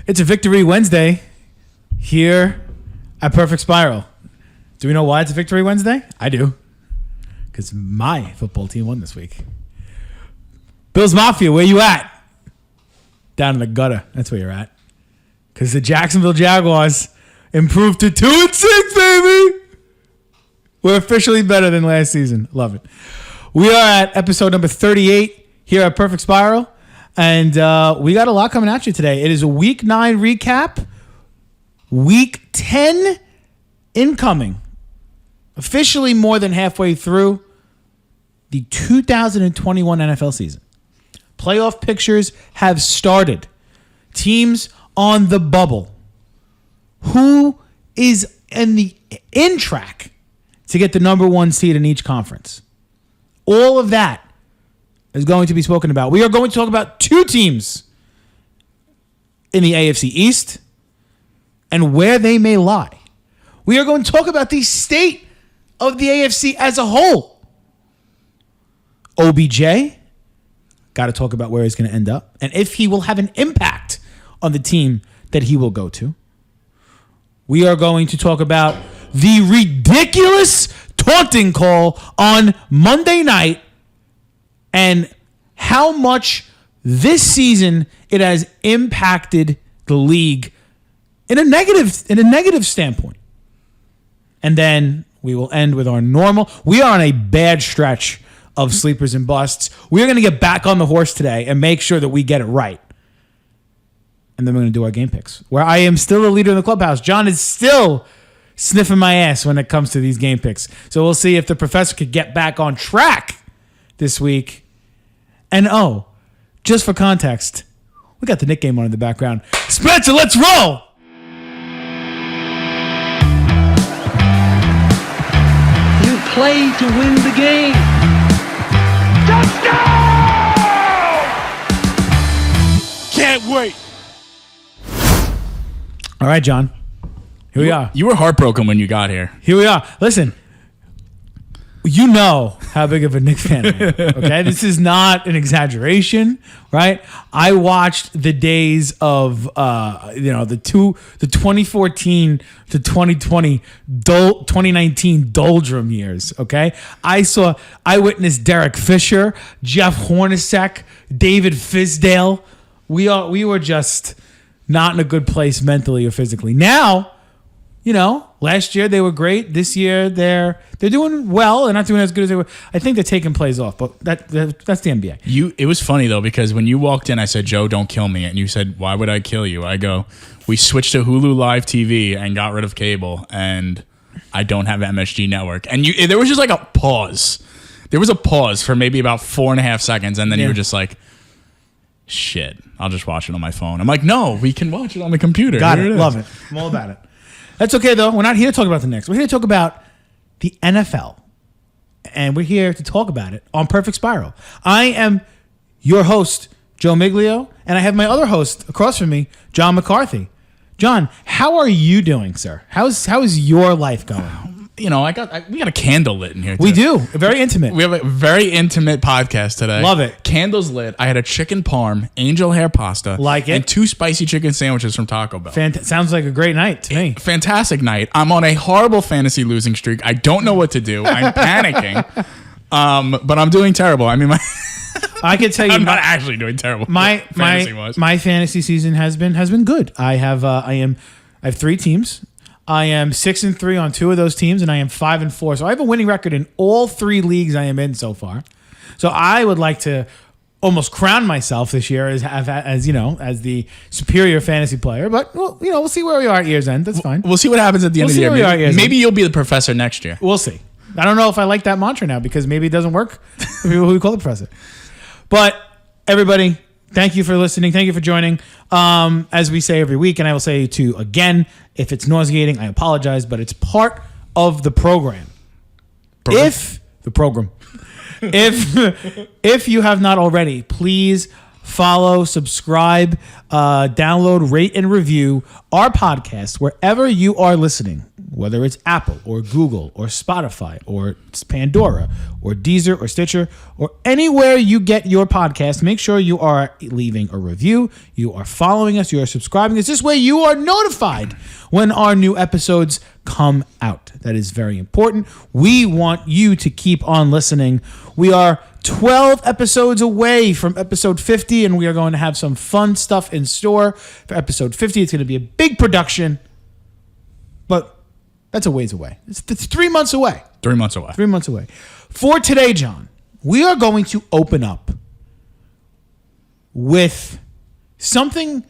It's a Victory Wednesday here at Perfect Spiral. Do we know why it's a Victory Wednesday? I do. Because my football team won this week. Bills Mafia, where you at? Down in the gutter. That's where you're at. Because the Jacksonville Jaguars improved to 2-6, baby. We're officially better than last season. Love it. We are at episode number 38 here at Perfect Spiral. And we got a lot coming at you today. It is a Week 9 recap. Week 10 incoming. Officially more than halfway through the 2021 NFL season. Playoff pictures have started. Teams on the bubble. Who is in track to get the number one seed in each conference? All of that is going to be spoken about. We are going to talk about two teams in the AFC East and where they may lie. We are going to talk about the state of the AFC as a whole. OBJ, got to talk about where he's going to end up and if he will have an impact on the team that he will go to. We are going to talk about the ridiculous taunting call on Monday night and how much this season it has impacted the league in a negative standpoint. And then we will end with our normal. We are on a bad stretch of sleepers and busts. We're going to get back on the horse today and make sure that we get it right. And then we're going to do our game picks, where I am still the leader in the clubhouse. John is still sniffing my ass when it comes to these game picks. So we'll see if the professor could get back on track this week. And just for context, we got the Knick game on in the background. Spencer, let's roll! You play to win the game. Touchdown! Can't wait. All right, John. Here we are. You were heartbroken when you got here. Here we are. Listen, you know how big of a Knicks fan I am, okay? This is not an exaggeration, right? I watched the days of, the 2014 to 2019 doldrum years, okay? I witnessed Derek Fisher, Jeff Hornacek, David Fizdale. We were just not in a good place mentally or physically. Now, last year they were great. This year they're doing well. They're not doing as good as they were. I think they're taking plays off, but that's the NBA. It was funny though, because when you walked in, I said, "Joe, don't kill me," and you said, "Why would I kill you?" I go, "We switched to Hulu Live TV and got rid of cable, and I don't have MSG Network." And there was just like a pause. There was a pause for maybe about 4.5 seconds, and then you were just like, "Shit, I'll just watch it on my phone." I'm like, "No, we can watch it on the computer." Got it. Love it. I'm all about it. That's okay, though. We're not here to talk about the Knicks. We're here to talk about the NFL. And we're here to talk about it on Perfect Spiral. I am your host, Joe Miglio, and I have my other host across from me, John McCarthy. John, how are you doing, sir? How is your life going? We got a candle lit in here. We do. Very intimate. We have a very intimate podcast today. Love it. Candles lit. I had a chicken parm, angel hair pasta. Like it. And 2 spicy chicken sandwiches from Taco Bell. Sounds like a great night to me. Fantastic night. I'm on a horrible fantasy losing streak. I don't know what to do. I'm panicking. But I'm doing terrible. I mean, I can tell you, I'm not actually doing terrible. My fantasy season has been good. I have 3 teams. I am 6-3 on 2 of those teams, and I am 5-4. So I have a winning record in all 3 leagues I am in so far. So I would like to almost crown myself this year as the superior fantasy player. But we'll see where we are at year's end. That's fine. We'll see what happens at the end of the year. Maybe you'll be the professor next year. We'll see. I don't know if I like that mantra now because maybe it doesn't work for people who call the professor. But everybody, thank you for listening. Thank you for joining. As we say every week, and I will say to again, if it's nauseating, I apologize, but it's part of the program. If you have not already, please follow, subscribe, download, rate, and review our podcast wherever you are listening. whether it's Apple or Google or Spotify or Pandora or Deezer or Stitcher or anywhere you get your podcast, make sure you are leaving a review, you are following us, you are subscribing us. This way you are notified when our new episodes come out. That is very important. We want you to keep on listening. We are 12 episodes away from episode 50, and we are going to have some fun stuff in store for episode 50. It's going to be a big production, but that's a ways away. It's 3 months away. 3 months away. 3 months away. For today, John, we are going to open up with something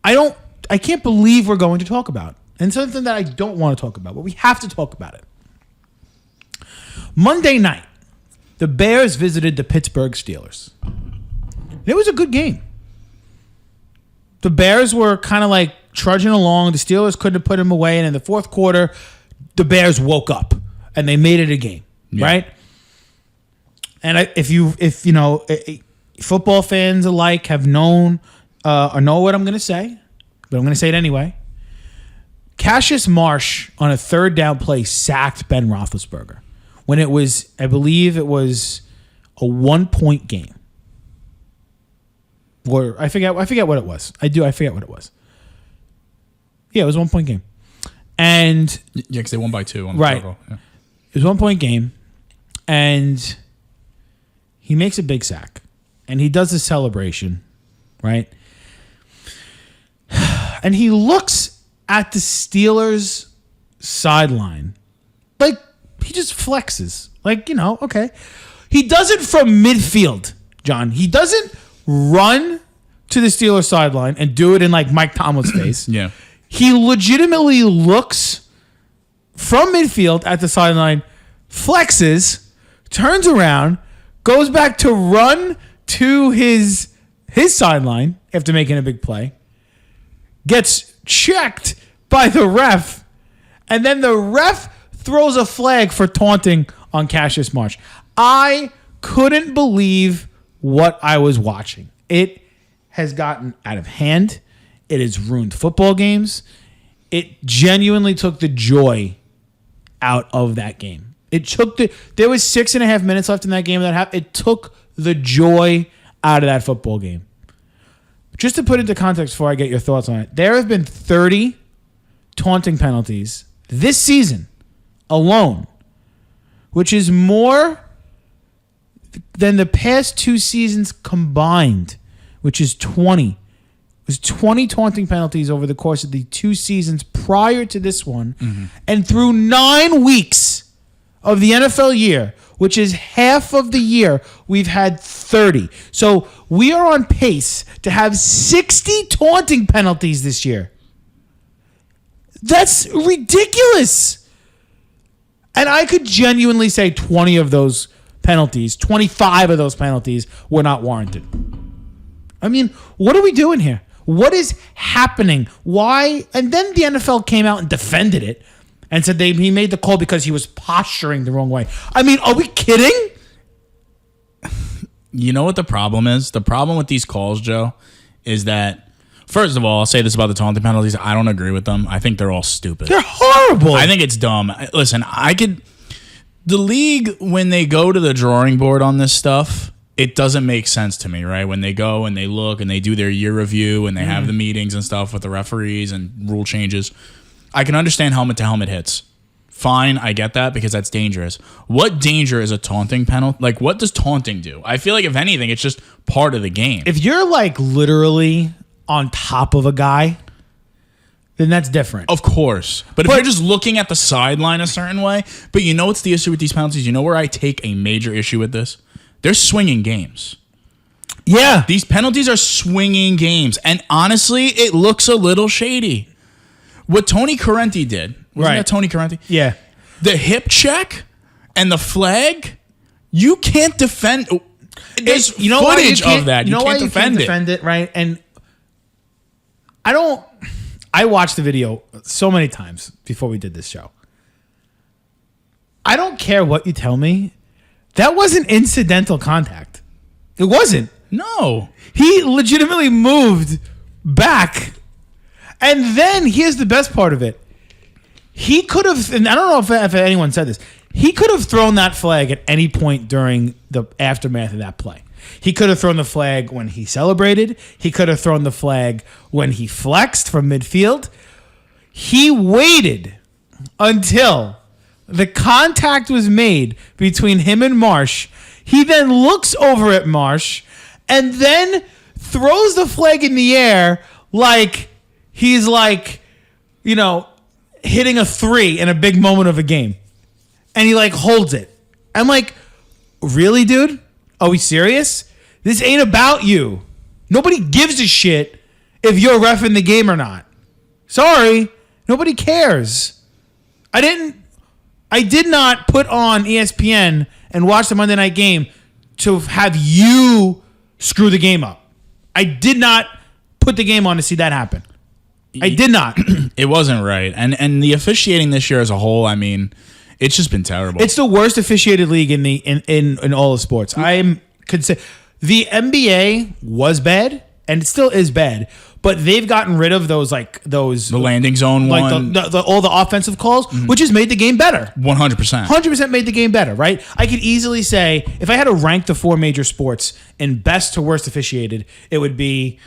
I can't believe we're going to talk about, and something that I don't want to talk about, but we have to talk about it. Monday night, the Bears visited the Pittsburgh Steelers. It was a good game. The Bears were kind of like trudging along. The Steelers couldn't put them away. And in the fourth quarter, the Bears woke up and they made it a game, right? And if football fans alike have known or know what I'm going to say, but I'm going to say it anyway. Cassius Marsh on a third down play sacked Ben Roethlisberger when it was, I believe it was a 1-point game. Or I forget what it was. I forget what it was. Yeah, it was a 1-point game. And yeah, because they won by 2 on the right. total. Yeah. It was a 1-point game, and he makes a big sack, and he does his celebration, right? And he looks at the Steelers sideline, like he just flexes, like, okay. He does it from midfield, John. He doesn't run to the Steelers sideline and do it in like Mike Tomlin's face. Yeah. He legitimately looks from midfield at the sideline, flexes, turns around, goes back to run to his sideline after making a big play, gets checked by the ref, and then the ref throws a flag for taunting on Cassius Marsh. I couldn't believe what I was watching. It has gotten out of hand. It has ruined football games. It genuinely took the joy out of that game. There was 6.5 minutes left in that game it took the joy out of that football game. Just to put into context before I get your thoughts on it, there have been 30 taunting penalties this season alone, which is more than the past 2 seasons combined, which is 20. It was 20 taunting penalties over the course of the 2 seasons prior to this one. Mm-hmm. And through 9 weeks of the NFL year, which is half of the year, we've had 30. So we are on pace to have 60 taunting penalties this year. That's ridiculous. And I could genuinely say 20 of those penalties, 25 of those penalties were not warranted. I mean, what are we doing here? What is happening? Why? And then the NFL came out and defended it and said he made the call because he was posturing the wrong way. I mean, are we kidding? You know what the problem is? The problem with these calls, Joe, is that, first of all, I'll say this about the taunting penalties. I don't agree with them. I think they're all stupid. They're horrible. I think it's dumb. Listen, the league, when they go to the drawing board on this stuff, it doesn't make sense to me, right? When they go and they look and they do their year review and they have the meetings and stuff with the referees and rule changes, I can understand helmet to helmet hits. Fine, I get that because that's dangerous. What danger is a taunting penalty? Like, what does taunting do? I feel like, if anything, it's just part of the game. If you're like literally on top of a guy, then that's different. Of course. But if you're just looking at the sideline a certain way, but you know what's the issue with these penalties? You know where I take a major issue with this? They're swinging games. Yeah. These penalties are swinging games. And honestly, it looks a little shady. What Tony Correnti did, wasn't that Tony Correnti? Yeah. The hip check and the flag, you can't defend. There's footage of that. You can't defend it. Right? And I watched the video so many times before we did this show. I don't care what you tell me. That wasn't incidental contact. It wasn't. No. He legitimately moved back. And then here's the best part of it. he could have, and I don't know if anyone said this, he could have thrown that flag at any point during the aftermath of that play. He could have thrown the flag when he celebrated. He could have thrown the flag when he flexed from midfield. He waited until the contact was made between him and Marsh. He then looks over at Marsh and then throws the flag in the air like he's hitting a 3 in a big moment of a game. And he holds it. I'm like, really, dude? Are we serious? This ain't about you. Nobody gives a shit if you're reffing the game or not. Sorry. Nobody cares. I did not put on ESPN and watch the Monday night game to have you screw the game up. I did not put the game on to see that happen. I did not. It wasn't right. And the officiating this year as a whole, I mean, it's just been terrible. It's the worst officiated league in all of sports. Could say the NBA was bad and it still is bad, but they've gotten rid of the landing zone one, all the offensive calls, which has made the game better. 100% made the game better. Right? I could easily say if I had to rank the 4 major sports in best to worst officiated, it would be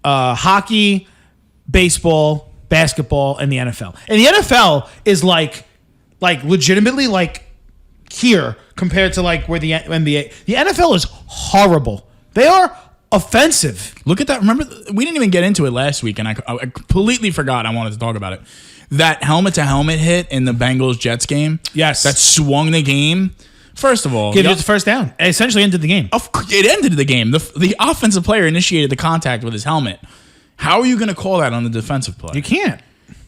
hockey, baseball, basketball, and the NFL. And the NFL is legitimately here compared to where the NBA. The NFL is horrible. They are offensive. Look at that. Remember, we didn't even get into it last week, and I completely forgot I wanted to talk about it. That helmet-to-helmet hit in the Bengals-Jets game. Yes. That swung the game. First of all, give it the first down. It essentially ended the game. It ended the game. The offensive player initiated the contact with his helmet. How are you going to call that on the defensive play? You can't.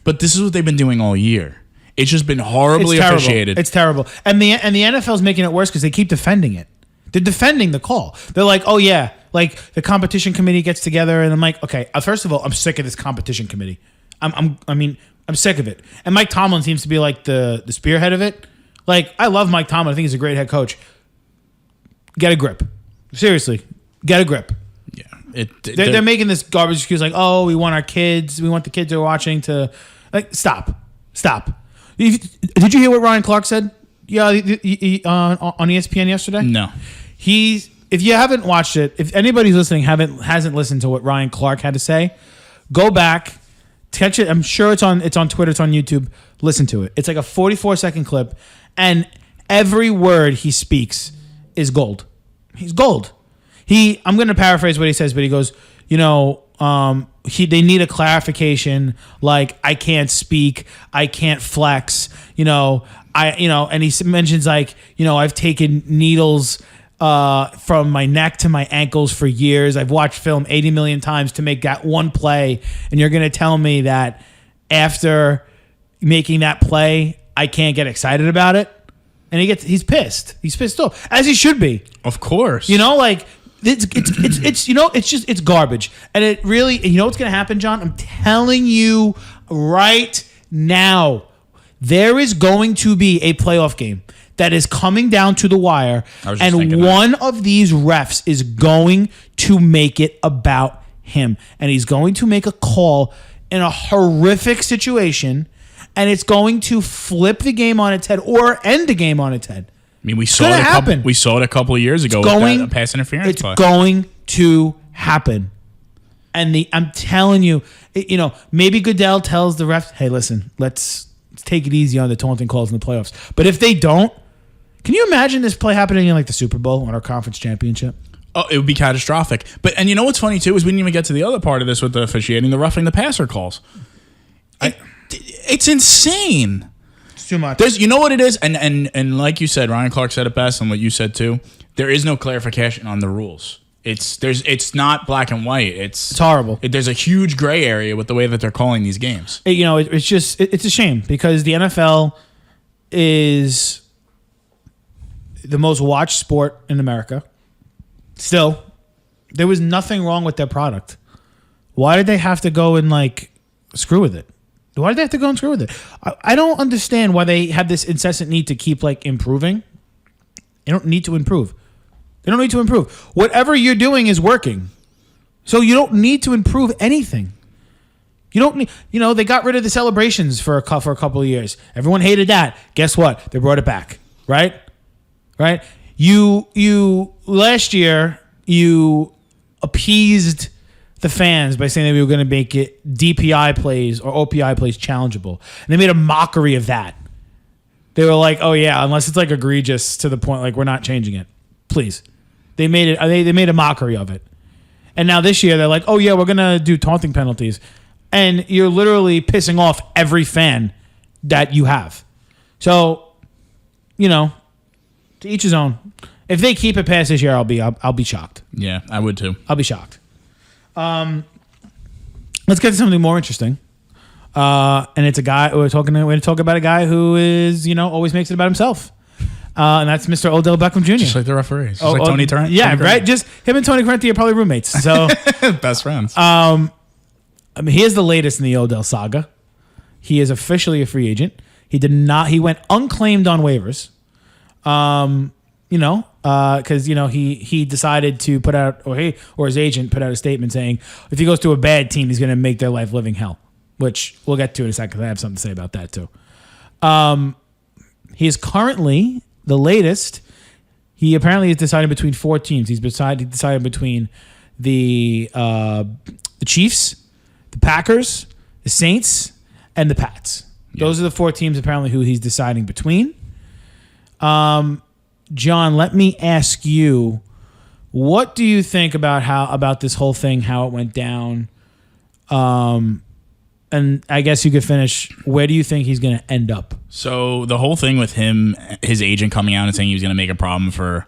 But this is what they've been doing all year. It's just been horribly officiated. It's terrible. And the NFL's making it worse because they keep defending it. They're defending the call. They're like, oh yeah, the competition committee gets together, and I'm like, okay. First of all, I'm sick of this competition committee. I'm sick of it. And Mike Tomlin seems to be the spearhead of it. I love Mike Tomlin. I think he's a great head coach. Get a grip. Seriously, get a grip. Yeah, they're making this garbage excuse oh, we want our kids. We want the kids who are watching to stop. Did you hear what Ryan Clark said? Yeah, on ESPN yesterday. No, if you haven't watched it, if anybody's listening hasn't listened to what Ryan Clark had to say, go back, catch it. I'm sure it's on Twitter, it's on YouTube. Listen to it. It's a 44-second clip, and every word he speaks is gold. He's gold. I'm going to paraphrase what he says, but he goes, they need a clarification. I can't speak, I can't flex. And he mentions I've taken needles from my neck to my ankles for years. I've watched film 80 million times to make that one play, and you're going to tell me that after making that play, I can't get excited about it? And he's pissed. He's pissed off, as he should be. Of course. It's garbage. And it really, what's going to happen, John? I'm telling you right now, there is going to be a playoff game that is coming down to the wire, and one of these refs is going to make it about him, and he's going to make a call in a horrific situation, and it's going to flip the game on its head or end the game on its head. I mean, we saw it a couple of years ago with that pass interference play. It's going to happen. And I'm telling you, maybe Goodell tells the refs, hey, listen, let's take it easy on the taunting calls in the playoffs. But if they don't, can you imagine this play happening in the Super Bowl or our conference championship? Oh, it would be catastrophic. And you know what's funny too is we didn't even get to the other part of this with the officiating, the roughing the passer calls. It's insane. It's too much. You know what it is, and like you said, Ryan Clark said it best, and what you said too. There is no clarification on the rules. It's not black and white. It's horrible. There's a huge gray area with the way that they're calling these games. It's a shame because the NFL is the most watched sport in America. Still, there was nothing wrong with their product. Why did they have to go and screw with it? Why did they have to go and screw with it? I don't understand why they have this incessant need to keep improving. They don't need to improve. Whatever you're doing is working. So you don't need to improve anything. You don't need, they got rid of the celebrations for a couple of years. Everyone hated that. Guess what? They brought it back, right? Right? You last year, you appeased the fans by saying that we were going to make it DPI plays or OPI plays challengeable. And they made a mockery of that. They were like, oh yeah, unless it's like egregious to the point like we're not changing it. Please. They made it. They made a mockery of it. And now this year they're like, oh yeah, we're going to do taunting penalties. And you're literally pissing off every fan that you have. So, to each his own. If they keep it past this year, I'll be shocked. Yeah, I would too. I'll be shocked. Let's get to something more interesting. And it's a guy we're going to talk about a guy who is, always makes it about himself. And that's Mr. Odell Beckham Jr. Just like the referees. Just like Tony Tarrant. Yeah, right? Just him and Tony Correnti are probably roommates. So best friends. He is the latest in the Odell saga. He is officially a free agent. He went unclaimed on waivers. Because he decided to put out, or his agent put out a statement saying if he goes to a bad team, he's going to make their life living hell, which we'll get to in a second. I have something to say about that too. He is currently the latest. He apparently is deciding between 4 teams. He decided between the Chiefs, the Packers, the Saints, and the Pats. Yeah. Those are the 4 teams apparently who he's deciding between. John, let me ask you, what do you think about this whole thing, how it went down? And I guess you could finish, where do you think he's going to end up? So the whole thing with him, his agent coming out and saying he was going to make a problem for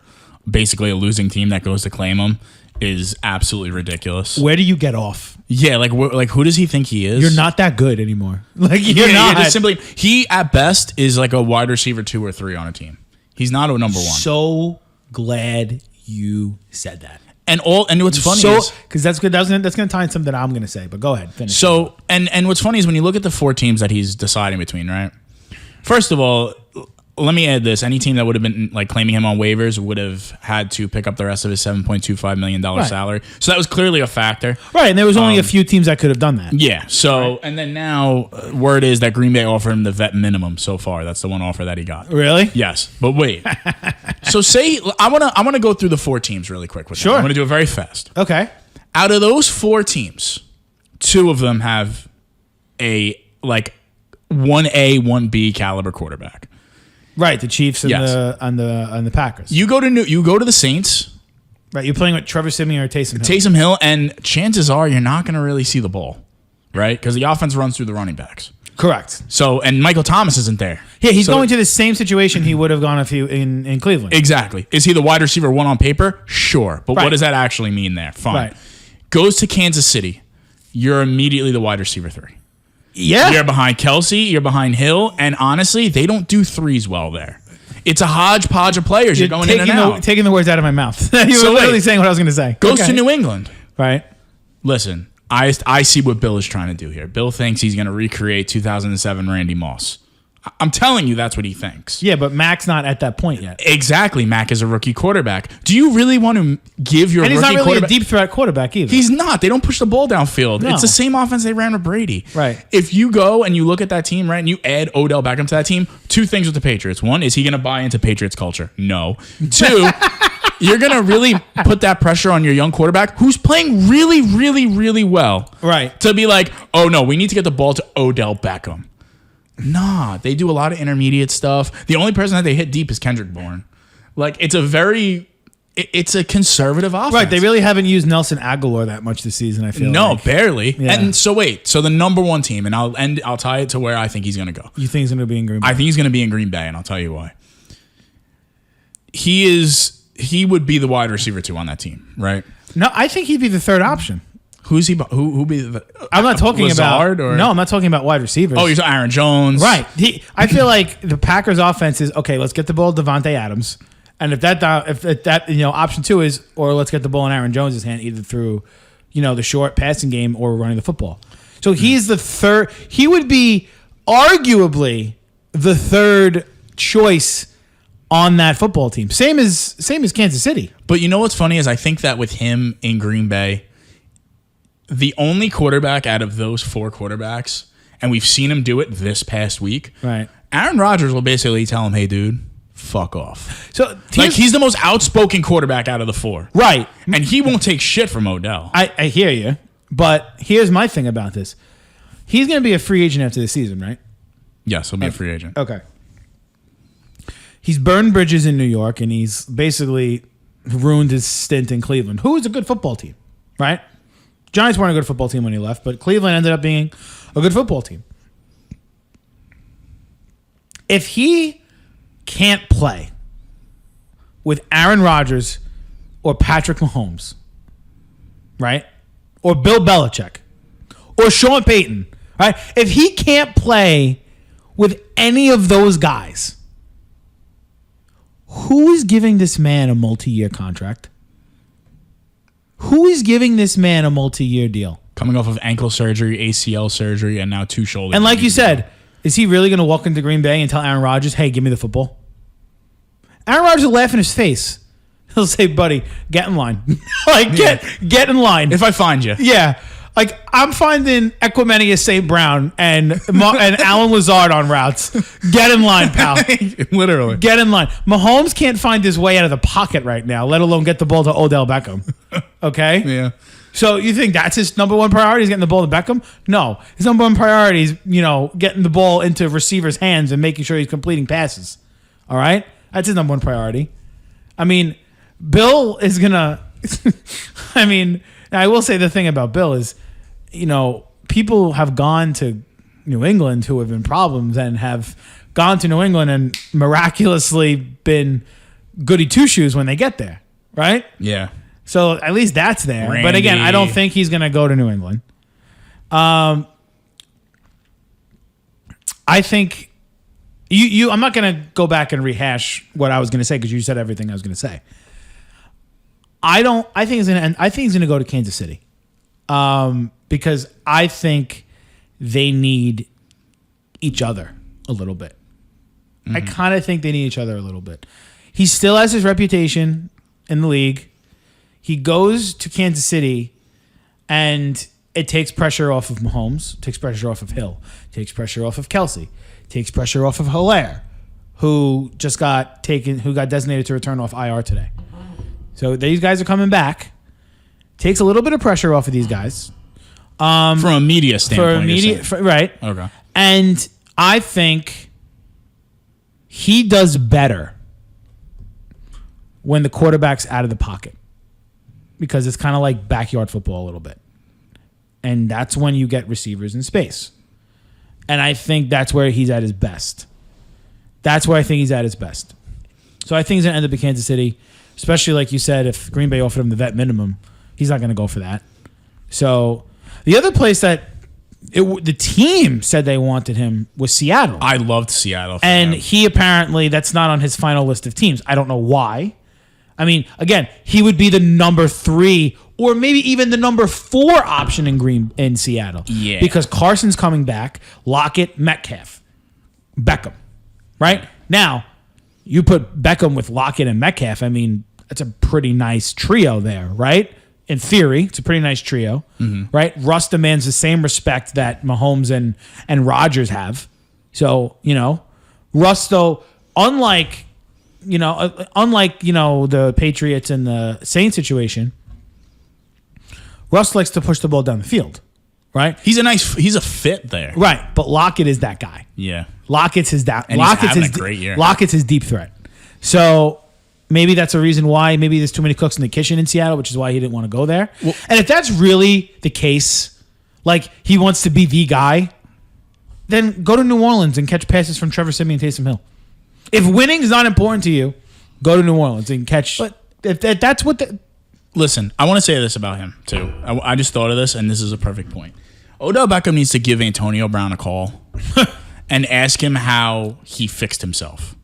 basically a losing team that goes to claim him is absolutely ridiculous. Where do you get off? Yeah, like who does he think he is? You're not that good anymore. Like you're not. Just simply, he at best is like a wide receiver 2 or 3 on a team. He's not a number 1. So glad you said that. And what's funny is because that's good. That's going to tie in something I'm going to say. But go ahead, finish. So and what's funny is when you look at the 4 teams that he's deciding between, right? First of all, let me add this: any team that would have been like claiming him on waivers would have had to pick up the rest of his $7.25 million salary. So that was clearly a factor, right? And there was only a few teams that could have done that. Yeah. So and then now word is that Green Bay offered him the vet minimum so far. That's the one offer that he got. Really? Yes. But wait. So say I want to go through the 4 teams really quick with Sure. I'm going to do it very fast. Okay. Out of those 4 teams, 2 of them have a like 1A, 1B caliber quarterback. Right, the Chiefs and Yes. the Packers. You go to the Saints. Right, you're playing with Trevor Siemian or Taysom Hill. Taysom Hill, and chances are you're not going to really see the ball, right? Because the offense runs through the running backs. Correct. So, and Michael Thomas isn't there. Yeah, he's going to the same situation he would have gone if he in Cleveland. Exactly. Is he the wide receiver 1 on paper? Sure. But Right. what does that actually mean there? Fine. Right. Goes to Kansas City. You're immediately the wide receiver 3. Yeah. You're behind Kelsey. You're behind Hill. And honestly, they don't do 3s well there. It's a hodgepodge of players. You're going in and out. Taking the words out of my mouth. You were literally saying what I was going to say. Goes to New England. Right. Listen, I see what Bill is trying to do here. Bill thinks he's going to recreate 2007 Randy Moss. I'm telling you, that's what he thinks. Yeah, but Mac's not at that point yet. Exactly. Mac is a rookie quarterback. Do you really want to give your And he's rookie not really quarterback? a deep threat quarterback either. He's not. They don't push the ball downfield. No. It's the same offense they ran with Brady. Right. If you go and you look at that team, right, and you add Odell Beckham to that team, 2 things with the Patriots. 1, is he going to buy into Patriots culture? No. 2, you're going to really put that pressure on your young quarterback who's playing really, really, really well. Right. To be like, oh, no, we need to get the ball to Odell Beckham. Nah, they do a lot of intermediate stuff. The only person that they hit deep is Kendrick Bourne. Like, it's a conservative offense. Right. They really haven't used Nelson Aguilar that much this season, I feel No, like. barely. Yeah. And so the number 1 team, and I'll tie it to where I think he's going to go. You think he's going to be in Green Bay? I think he's going to be in Green Bay, and I'll tell you why. He would be the wide receiver 2 on that team, right? No, I think he'd be the 3rd option. Who's he? Who be the? I'm not talking Lazard about. Or? No, I'm not talking about wide receivers. Oh, you're talking Aaron Jones, right? I feel like the Packers' offense is okay. Let's get the ball to Devontae Adams, and if that option 2 is, or let's get the ball in Aaron Jones' hand either through, the short passing game or running the football. So he's the 3rd. He would be arguably the 3rd choice on that football team. Same as Kansas City. But you know what's funny is I think that with him in Green Bay, the only quarterback out of those 4 quarterbacks, and we've seen him do it this past week. Right. Aaron Rodgers will basically tell him, "Hey, dude, fuck off." So He's the most outspoken quarterback out of the 4. right. And he won't take shit from Odell. I hear you, but here's my thing about this. He's going to be a free agent after the season, right? Yes, he'll be a free agent. Okay. He's burned bridges in New York, and he's basically ruined his stint in Cleveland, who is a good football team, right? Giants weren't a good football team when he left, but Cleveland ended up being a good football team. If he can't play with Aaron Rodgers or Patrick Mahomes, right? Or Bill Belichick or Sean Payton, right? If he can't play with any of those guys, who is giving this man a multi-year contract? Who is giving this man a multi-year deal? Coming off of ankle surgery, ACL surgery, and now 2 shoulders. And like you said, is he really going to walk into Green Bay and tell Aaron Rodgers, "Hey, give me the football"? Aaron Rodgers will laugh in his face. He'll say, "Buddy, get in line." Get in line. If I find you. Yeah. Like, I'm finding Equimenius St. Brown and Alan Lazard on routes. Get in line, pal. Literally. Get in line. Mahomes can't find his way out of the pocket right now, let alone get the ball to Odell Beckham. Okay? Yeah. So you think that's his number one priority, is getting the ball to Beckham? No. His number one priority is, getting the ball into receivers' hands and making sure he's completing passes. All right? That's his number one priority. I mean, Bill is going to... I will say the thing about Bill is, people have gone to New England who have been problems and have gone to New England and miraculously been goody two-shoes when they get there, right? Yeah. So at least that's there. Randy. But again, I don't think he's going to go to New England. I think I'm not going to go back and rehash what I was going to say because you said everything I was going to say. I think he's going to go to Kansas City. Because I think they need each other a little bit. Mm-hmm. I kind of think they need each other a little bit. He still has his reputation in the league. He goes to Kansas City, and it takes pressure off of Mahomes, takes pressure off of Hill, takes pressure off of Kelsey, takes pressure off of Hilaire, who got designated to return off IR today. So these guys are coming back. Takes a little bit of pressure off of these guys. From a media standpoint. Right. Okay. And I think he does better when the quarterback's out of the pocket, because it's kind of like backyard football a little bit. And that's when you get receivers in space. And I think that's where he's at his best. That's where I think he's at his best. So I think he's going to end up in Kansas City, especially like you said, if Green Bay offered him the vet minimum, he's not going to go for that. So the other place that the team said they wanted him was Seattle. I loved Seattle. And he apparently, that's not on his final list of teams. I don't know why. I mean, again, he would be the number 3 or maybe even the number 4 option in Seattle. Yeah. Because Carson's coming back, Lockett, Metcalf, Beckham. Right? Now, you put Beckham with Lockett and Metcalf, I mean, that's a pretty nice trio there, right? In theory, it's a pretty nice trio, right? Russ demands the same respect that Mahomes and Rodgers have. So, Russ, though, unlike the Patriots and the Saints situation, Russ likes to push the ball down the field, right? He's a fit there. Right, but Lockett is that guy. Yeah. Lockett's his down. And Lockett's he's having his a great year. Lockett's his deep threat. So maybe that's a reason why. Maybe there's too many cooks in the kitchen in Seattle, which is why he didn't want to go there. Well, and if that's really the case, like he wants to be the guy, then go to New Orleans and catch passes from Trevor Siemian and Taysom Hill. If winning is not important to you, go to New Orleans and catch. But if that's what the... Listen, I want to say this about him, too. I just thought of this, and this is a perfect point. Odell Beckham needs to give Antonio Brown a call and ask him how he fixed himself.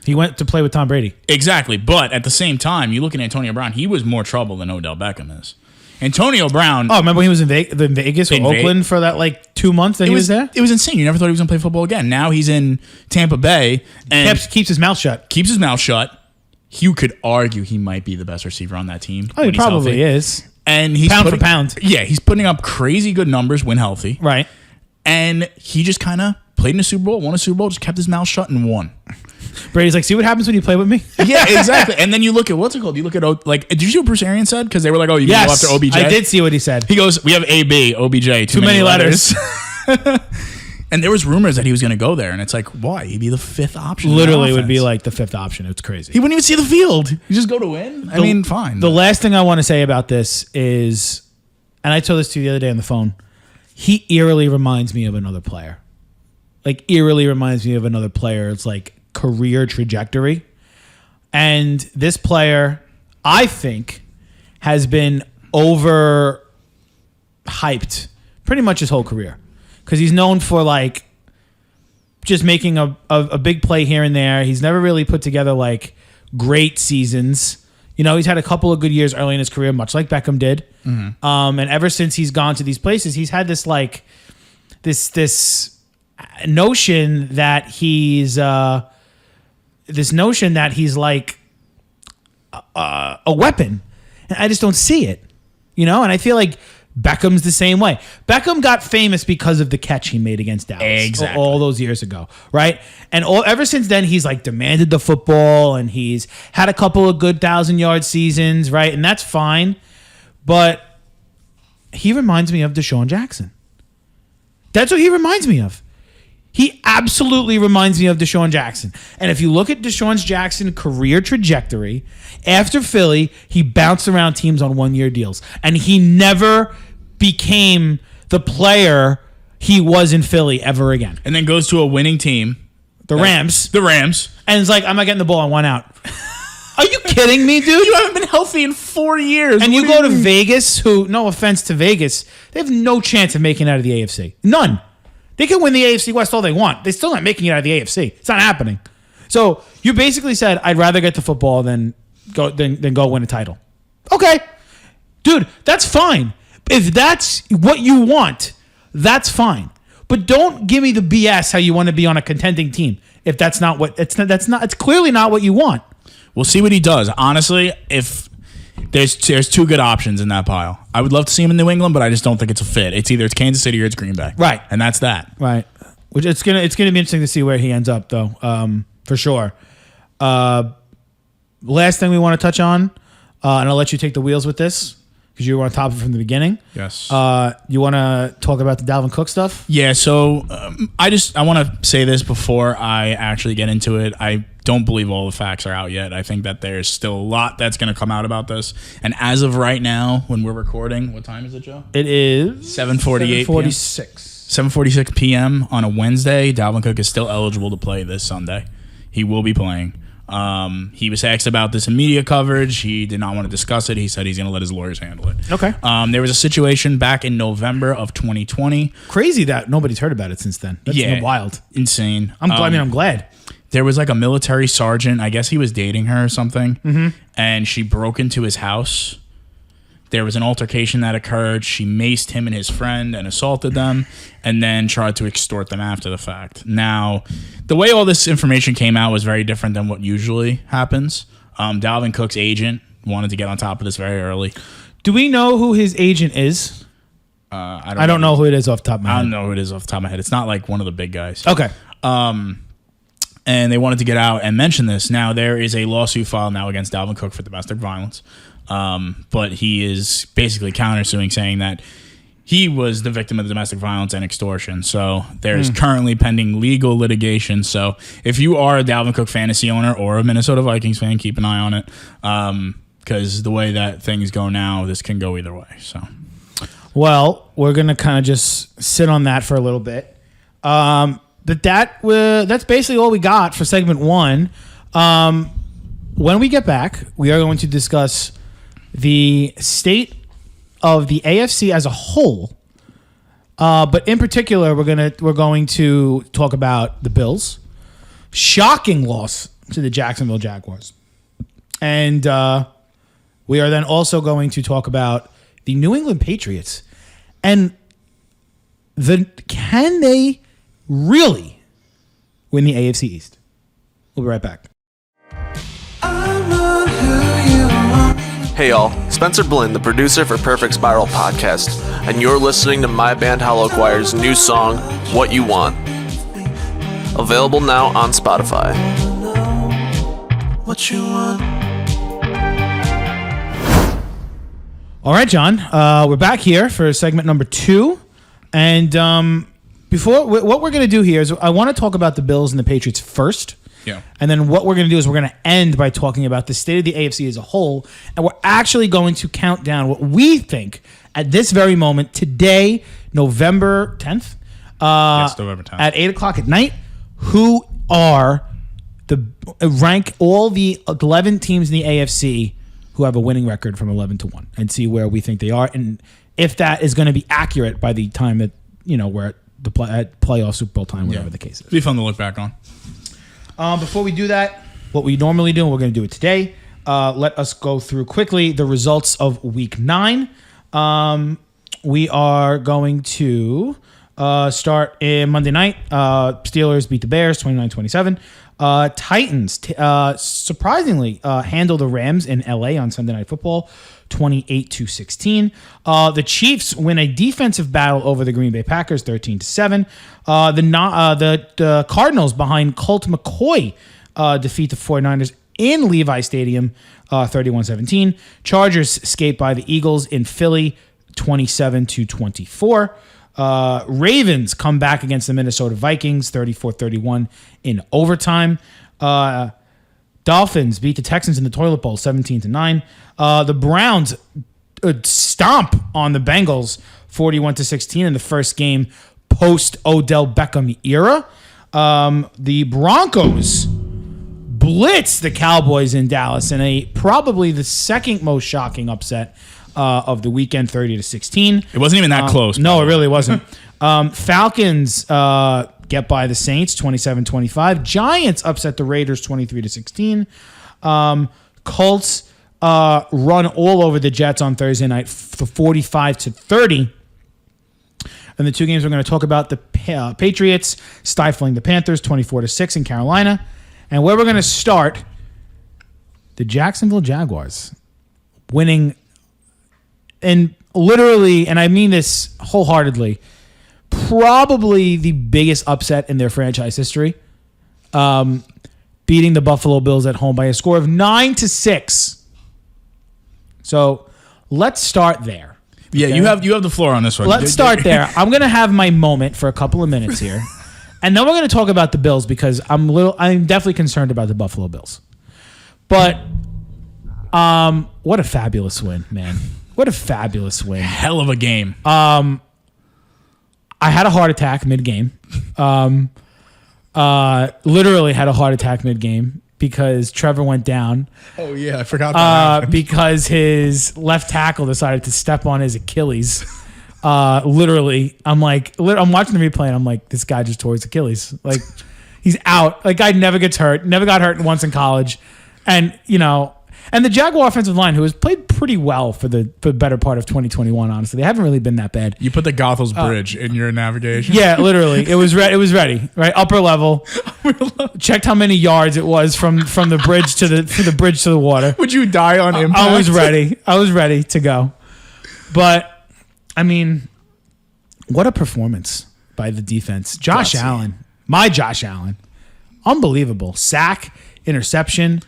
He went to play with Tom Brady. Exactly. But at the same time, you look at Antonio Brown, he was more trouble than Odell Beckham is. Antonio Brown... Oh, remember when he was in Vegas or Oakland for that 2 months that he was there? It was insane. You never thought he was going to play football again. Now he's in Tampa Bay and... Keeps his mouth shut. Keeps his mouth shut. You could argue he might be the best receiver on that team. Oh, he probably is. And he's Pound for pound. Yeah, he's putting up crazy good numbers when healthy. Right. And he just kind of played in a Super Bowl, won a Super Bowl, just kept his mouth shut and won. Brady's like, see what happens when you play with me? Yeah, exactly. And then you look at, what's it called? You look at, like, did you see what Bruce Arians said? Because they were like, oh, you can go after OBJ? I did see what he said. He goes, we have AB, OBJ, too many letters. And there was rumors that he was going to go there. And it's like, why? He'd be the fifth option. Literally would be like the fifth option. It's crazy. He wouldn't even see the field. You just go to win? I mean, fine. The last thing I want to say about this is, and I told this to you the other day on the phone, he eerily reminds me of another player. Like, eerily reminds me of another player. It's like career trajectory. And this player, I think, has been overhyped pretty much his whole career. Because he's known for, like, just making a big play here and there. He's never really put together, like, great seasons. You know, he's had a couple of good years early in his career, much like Beckham did. Mm-hmm. And ever since he's gone to these places, he's had this, like, this notion that he's like a weapon. And I just don't see it, you know? And I feel like Beckham's the same way. Beckham got famous because of the catch he made against Dallas all those years ago, right? And ever since then, he's like demanded the football, and he's had a couple of good 1,000-yard seasons, right? And that's fine. But he reminds me of Deshaun Jackson. That's what he reminds me of. He absolutely reminds me of Deshaun Jackson. And if you look at Deshaun Jackson's career trajectory, after Philly, he bounced around teams on one-year deals. And he never became the player he was in Philly ever again. And then goes to a winning team. The Rams. And it's like, I'm not getting the ball on one out. Are you kidding me, dude? You haven't been healthy in 4 years. And you go to Vegas, who, no offense to Vegas, they have no chance of making it out of the AFC. None. They can win the AFC West all they want. They're still not making it out of the AFC. It's not happening. So you basically said, I'd rather get the football than go win a title. Okay. Dude, that's fine. If that's what you want, that's fine. But don't give me the BS how you want to be on a contending team. If that's not what it's clearly not what you want. We'll see what he does. Honestly, if there's two good options in that pile. I would love to see him in New England, but I just don't think it's a fit. It's either Kansas City or it's Green Bay. Right. And that's that. Right. Which it's gonna be interesting to see where he ends up, though, for sure. Last thing we want to touch on, and I'll let you take the wheels with this because you were on top of it from the beginning. Yes. You want to talk about the Dalvin Cook stuff? Yeah. So I want to say this before I actually get into it. I don't believe all the facts are out yet. I think that there's still a lot that's going to come out about this. And as of right now, when we're recording, what time is it, Joe? It is 7:48 7:46 p.m. on a Wednesday. Dalvin Cook is still eligible to play this Sunday. He will be playing. He was asked about this in media coverage. He did not want to discuss it. He said he's going to let his lawyers handle it. Okay. There was a situation back in November of 2020. Crazy that nobody's heard about it since then. That's wild. Insane. I'm glad. There was like a military sergeant. I guess he was dating her or something. Mm-hmm. And she broke into his house. There was an altercation that occurred. She maced him and his friend and assaulted them and then tried to extort them after the fact. Now, the way all this information came out was very different than what usually happens. Dalvin Cook's agent wanted to get on top of this very early. Do we know who his agent is? I don't know who it is off the top of my head. I don't know who it is off the top of my head. It's not like one of the big guys. Okay. And they wanted to get out and mention this. Now, there is a lawsuit filed now against Dalvin Cook for domestic violence. But he is basically countersuing, saying that he was the victim of domestic violence and extortion. So there's currently pending legal litigation. So if you are a Dalvin Cook fantasy owner or a Minnesota Vikings fan, keep an eye on it. Because the way that things go now, this can go either way. So, well, we're going to kind of just sit on that for a little bit. But that's basically all we got for segment one. When we get back, we are going to discuss the state of the AFC as a whole. But in particular, we're going to talk about the Bills' shocking loss to the Jacksonville Jaguars. And we are then also going to talk about the New England Patriots. And can they really win the AFC East? We'll be right back. Hey y'all, Spencer Blinn, the producer for Perfect Spiral Podcast, and you're listening to my band Hollow Choir's new song, What You Want. Available now on Spotify. What you want. All right, John, we're back here for segment number 2. And what we're going to do here is I want to talk about the Bills and the Patriots first. Yeah. And then what we're going to do is we're going to end by talking about the state of the AFC as a whole. And we're actually going to count down what we think at this very moment, today, November 10th. Yes, November 10th. At 8 o'clock at night, who are rank all the 11 teams in the AFC who have a winning record from 11-1 and see where we think they are. And if that is going to be accurate by the time that, we're at the playoff Super Bowl time, whatever the case is. It'd be fun to look back on. Before we do that, what we normally do, and we're going to do it today, let us go through quickly the results of Week 9. We are going to start in Monday night. Steelers beat the Bears 29-27. Titans surprisingly handle the Rams in LA on Sunday Night Football 28-16. The Chiefs win a defensive battle over the Green Bay Packers 13-7. The Cardinals behind Colt McCoy defeat the 49ers in Levi Stadium 31-17. Chargers escape by the Eagles in Philly 27-24. Ravens come back against the Minnesota Vikings 34-31 in overtime. Dolphins beat the Texans in the Toilet Bowl 17-9. The Browns stomp on the Bengals 41-16 in the first game post Odell Beckham era. The Broncos blitz the Cowboys in Dallas in probably the second most shocking upset of the weekend, 30-16. It wasn't even that close. No, it really wasn't. Falcons get by the Saints 27-25. Giants upset the Raiders 23-16. Colts run all over the Jets on Thursday night for 45-30. And the two games we're going to talk about, the Patriots stifling the Panthers 24-6 in Carolina. And where we're going to start, the Jacksonville Jaguars winning, and literally, and I mean this wholeheartedly, probably the biggest upset in their franchise history, beating the Buffalo Bills at home by a score of 9-6. So let's start there. Yeah, okay? you have the floor on this one. Let's start there. I'm going to have my moment for a couple of minutes here. And then we're going to talk about the Bills because I'm definitely concerned about the Buffalo Bills. But what a fabulous win, man. What a fabulous win. Hell of a game. I had a heart attack mid-game. Literally had a heart attack mid-game because Trevor went down. Oh, yeah. I forgot that. Because his left tackle decided to step on his Achilles. Literally, I'm watching the replay and I'm like, this guy just tore his Achilles. Like, he's out. Like, guy never gets hurt. Never got hurt once in college. And, and the Jaguar offensive line, who has played pretty well for the better part of 2021, honestly. They haven't really been that bad. You put the Gothels Bridge in your navigation? Yeah, literally. It was ready, right? Upper level. Checked how many yards it was from the bridge to the water. Would you die on impact? I was ready. I was ready to go. But, I mean, what a performance by the defense. Josh Allen. Unbelievable. Sack, interception,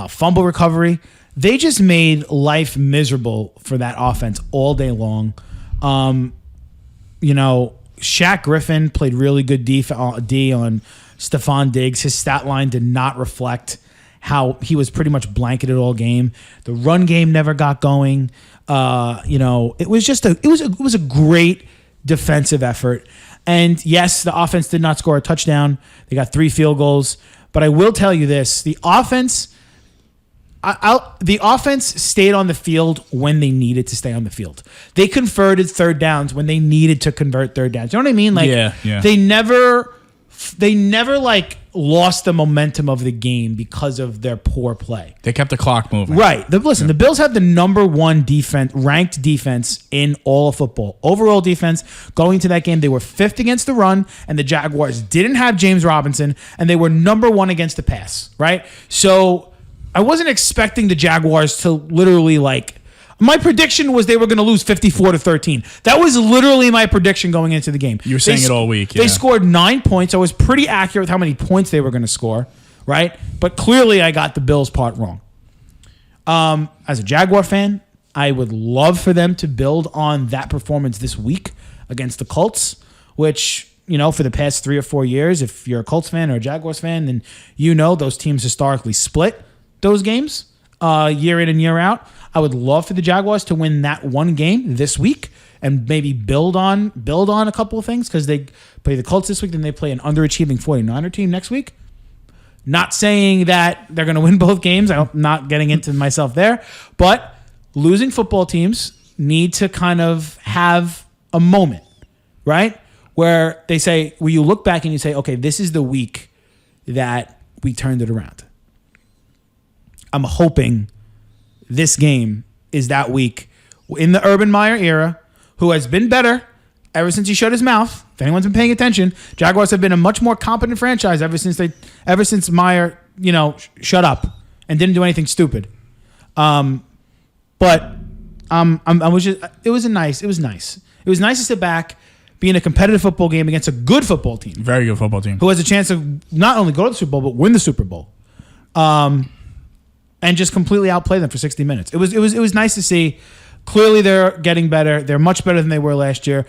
fumble recovery. They just made life miserable for that offense all day long. Shaq Griffin played really good D on Stephon Diggs. His stat line did not reflect how he was pretty much blanketed all game. The run game never got going. It was a great defensive effort. And yes, the offense did not score a touchdown. They got 3 field goals. But I will tell you this: the offense stayed on the field when they needed to stay on the field. They converted third downs when they needed to convert third downs. You know what I mean? Like, yeah. They never like lost the momentum of the game because of their poor play. They kept the clock moving. Right. The Bills have the number 1 ranked defense in all of football. Overall defense going to that game, they were 5th against the run, and the Jaguars didn't have James Robinson, and they were number 1 against the pass. Right. So, I wasn't expecting the Jaguars to literally my prediction was they were going to lose 54-13. That was literally my prediction going into the game. You were saying it all week. Yeah. They scored 9 points. I was pretty accurate with how many points they were going to score, right? But clearly I got the Bills part wrong. As a Jaguar fan, I would love for them to build on that performance this week against the Colts, which, for the past 3 or 4 years, if you're a Colts fan or a Jaguars fan, then those teams historically split those games year in and year out. I would love for the Jaguars to win that one game this week and maybe build on a couple of things because they play the Colts this week, then they play an underachieving 49er team next week. Not saying that they're going to win both games. I'm not getting into myself there. But losing football teams need to kind of have a moment, right? Where they say, where you look back and you say, okay, this is the week that we turned it around. I'm hoping this game is that week in the Urban Meyer era, who has been better ever since he shut his mouth. If anyone's been paying attention, Jaguars have been a much more competent franchise ever since Meyer, shut up and didn't do anything stupid. It was nice. It was nice to sit back, be in a competitive football game against a good football team. Very good football team. Who has a chance to not only go to the Super Bowl, but win the Super Bowl. And just completely outplay them for 60 minutes. It was nice to see. Clearly, they're getting better. They're much better than they were last year.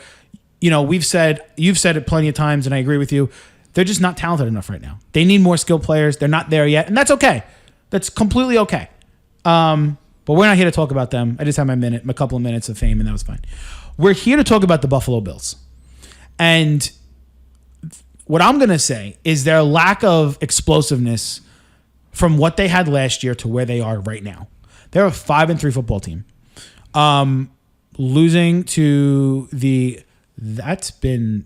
You've said it plenty of times, and I agree with you. They're just not talented enough right now. They need more skilled players. They're not there yet, and that's okay. That's completely okay. But we're not here to talk about them. I just had my couple of minutes of fame, and that was fine. We're here to talk about the Buffalo Bills. And what I'm going to say is their lack of explosiveness from what they had last year to where they are right now. They're a 5-3 football team. Losing to that's been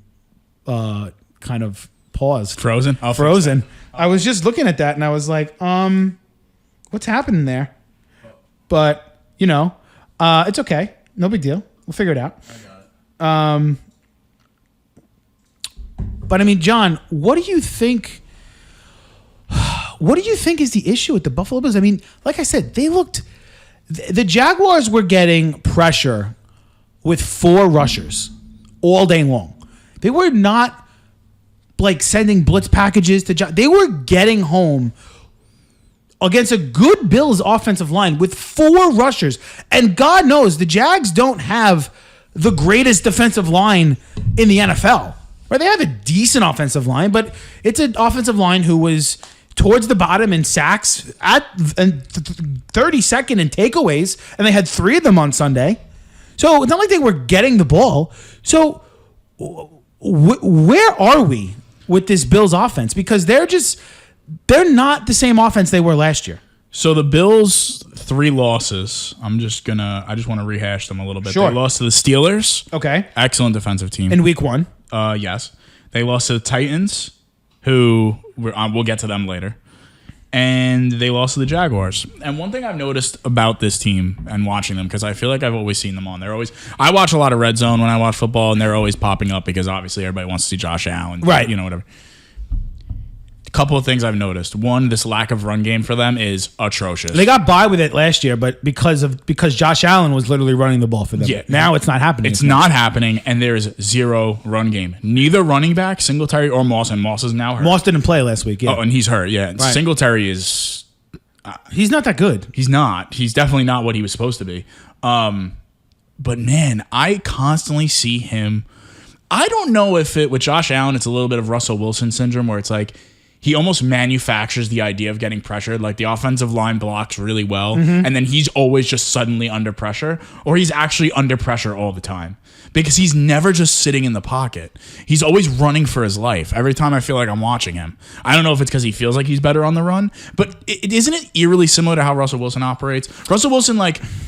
kind of paused. Frozen? Frozen. I was just looking at that and I was like, what's happening there? But, it's okay. No big deal. We'll figure it out. I got it. But I mean, John, what do you think is the issue with the Buffalo Bills? I mean, like I said, the Jaguars were getting pressure with 4 rushers all day long. They were not sending blitz packages to they were getting home against a good Bills offensive line with 4 rushers. And God knows the Jags don't have the greatest defensive line in the NFL. Right? They have a decent offensive line, but it's an offensive line who was towards the bottom in sacks, at 32nd in takeaways, and they had 3 of them on Sunday. So it's not like they were getting the ball. So where are we with this Bills offense? Because they're not the same offense they were last year. So the Bills' 3 losses, I just want to rehash them a little bit. Sure. They lost to the Steelers. Okay. Excellent defensive team. In week 1. Yes. They lost to the Titans, who we'll get to them later. And they lost to the Jaguars. And one thing I've noticed about this team and watching them, because I feel like I've always seen them on, I watch a lot of Red Zone when I watch football, and they're always popping up because obviously everybody wants to see Josh Allen. Right. Whatever. A couple of things I've noticed. One, this lack of run game for them is atrocious. They got by with it last year, but because Josh Allen was literally running the ball for them. Yeah. Now it's not happening. It's not happening, and there's 0 run game. Neither running back, Singletary or Moss, and Moss is now hurt. Moss didn't play last week. Yeah. Oh, and he's hurt. Yeah, Right. Singletary is. He's not that good. He's not. He's definitely not what he was supposed to be. But man, I constantly see him. I don't know if with Josh Allen, it's a little bit of Russell Wilson syndrome, where it's like he almost manufactures the idea of getting pressured. Like the offensive line blocks really well, and then he's always just suddenly under pressure, or he's actually under pressure all the time because he's never just sitting in the pocket. He's always running for his life every time I feel like I'm watching him. I don't know if it's because he feels like he's better on the run, but isn't it eerily similar to how Russell Wilson operates? Russell Wilson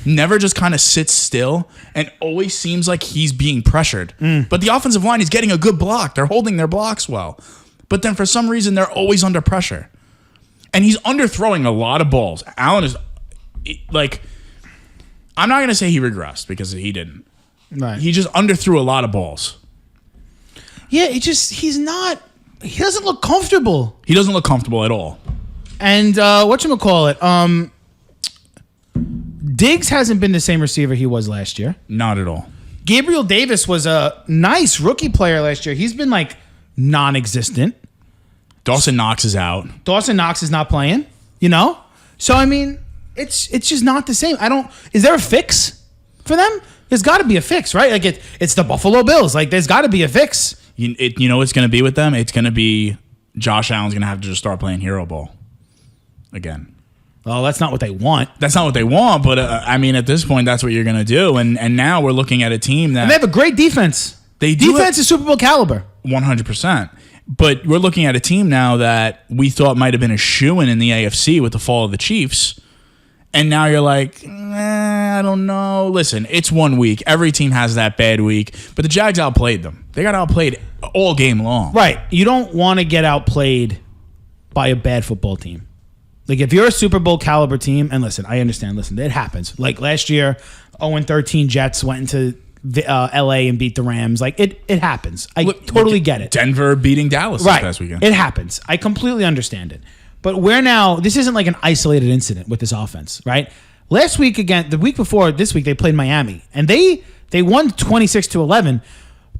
never just kind of sits still and always seems like he's being pressured. But the offensive line is getting a good block. They're holding their blocks well. But then for some reason, they're always under pressure. And he's underthrowing a lot of balls. Allen is, I'm not going to say he regressed because he didn't. Right. He just underthrew a lot of balls. Yeah, he doesn't look comfortable. He doesn't look comfortable at all. And whatchamacallit? Diggs hasn't been the same receiver he was last year. Not at all. Gabriel Davis was a nice rookie player last year. He's been like non-existent. Dawson Knox is out. Dawson Knox is not playing, So I mean, it's just not the same. Is there a fix for them? There's got to be a fix, right? Like it's the Buffalo Bills. Like there's got to be a fix. You know what's going to be with them? It's going to be Josh Allen's going to have to just start playing hero ball again. Well, that's not what they want. That's not what they want, but I mean, at this point, that's what you're going to do. And now we're looking at a team that... And they have a great defense. Defense is Super Bowl caliber. 100%. But we're looking at a team now that we thought might have been a shoo-in in the AFC with the fall of the Chiefs. And now you're like, I don't know. Listen, it's 1 week. Every team has that bad week. But the Jags outplayed them. They got outplayed all game long. Right. You don't want to get outplayed by a bad football team. Like, if you're a Super Bowl caliber team, and listen, I understand. Listen, it happens. Like, last year, 0-13 Jets went into L.A. and beat the Rams. Like, it happens. I totally get it. Denver beating Dallas this past weekend. It happens. I completely understand it. But this isn't like an isolated incident with this offense, right? Last week, again, the week before this week, they played Miami. And they won 26-11.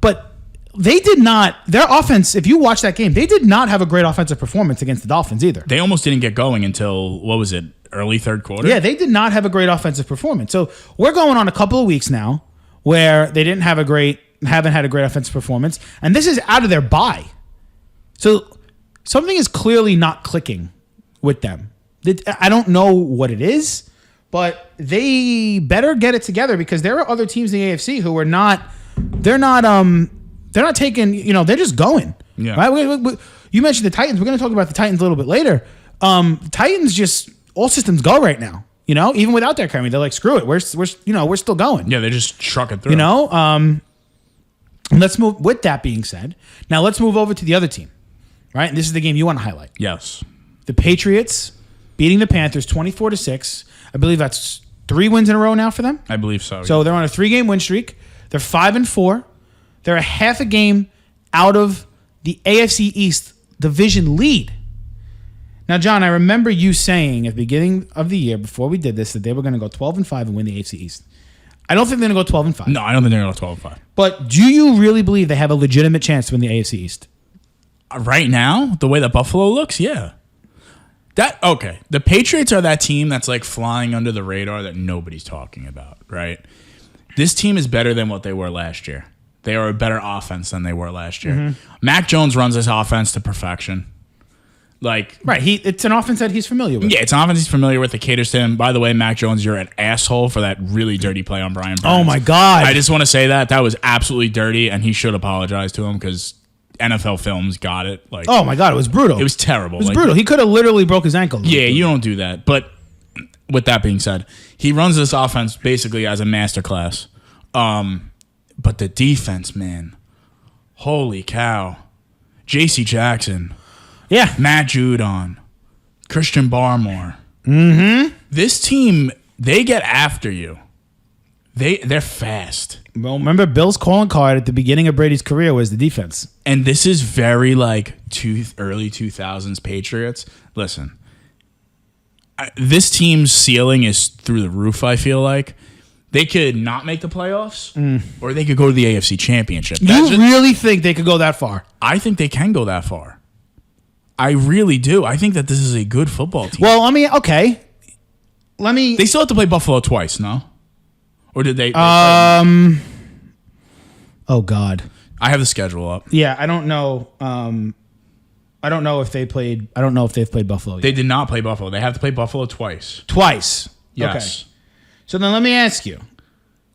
But they did not, their offense, if you watch that game, they did not have a great offensive performance against the Dolphins either. They almost didn't get going until, what was it, early third quarter? Yeah, they did not have a great offensive performance. So we're going on a couple of weeks now where they haven't had a great offensive performance. And this is out of their bye. So something is clearly not clicking with them. I don't know what it is, but they better get it together because there are other teams in the AFC who are not, they're not taking, they're just going. Yeah. Right? You mentioned the Titans. We're going to talk about the Titans a little bit later. Titans just all systems go right now. Even without their Kyrie, they're like, screw it. We're still going. Yeah, they're just trucking through. Let's move. With that being said, now let's move over to the other team. Right? And this is the game you want to highlight. Yes. The Patriots beating the Panthers 24-6. I believe that's 3 wins in a row now for them. I believe so. So they're on a 3-game win streak. They're 5-4. They're a half a game out of the AFC East division lead. Now, John, I remember you saying at the beginning of the year, before we did this, that they were going to go 12-5 and win the AFC East. I don't think they're going to go 12-5. No, I don't think they're going to go 12-5. But do you really believe they have a legitimate chance to win the AFC East? Right now, the way that Buffalo looks, yeah. Okay. The Patriots are that team that's like flying under the radar that nobody's talking about, right? This team is better than what they were last year. They are a better offense than they were last year. Mm-hmm. Mac Jones runs this offense to perfection. Right. It's an offense that he's familiar with. Yeah, it's an offense he's familiar with. It caters to him. By the way, Mac Jones, you're an asshole for that really dirty play on Brian Burns. Oh, my God. I just want to say that was absolutely dirty, and he should apologize to him because NFL Films got it. Oh, my God. It was brutal. It was terrible. It was brutal. He could have literally broke his ankle. Yeah, you don't do that. But with that being said, he runs this offense basically as a masterclass. But the defense, man, holy cow. J.C. Jackson. Yeah. Matt Judon. Christian Barmore. Mm-hmm. This team, they get after you. They're fast. Well, remember, Bill's calling card at the beginning of Brady's career was the defense. And this is very like early 2000s Patriots. Listen, this team's ceiling is through the roof, I feel like. They could not make the playoffs, or they could go to the AFC Championship. You really think they could go that far? I think they can go that far. I really do. I think that this is a good football team. Well, okay. They still have to play Buffalo twice, no? Or did they oh, God. I have the schedule up. Yeah, I don't know. I don't know if they've played Buffalo yet. They did not play Buffalo. They have to play Buffalo twice. Twice. Yes. Okay. So then let me ask you.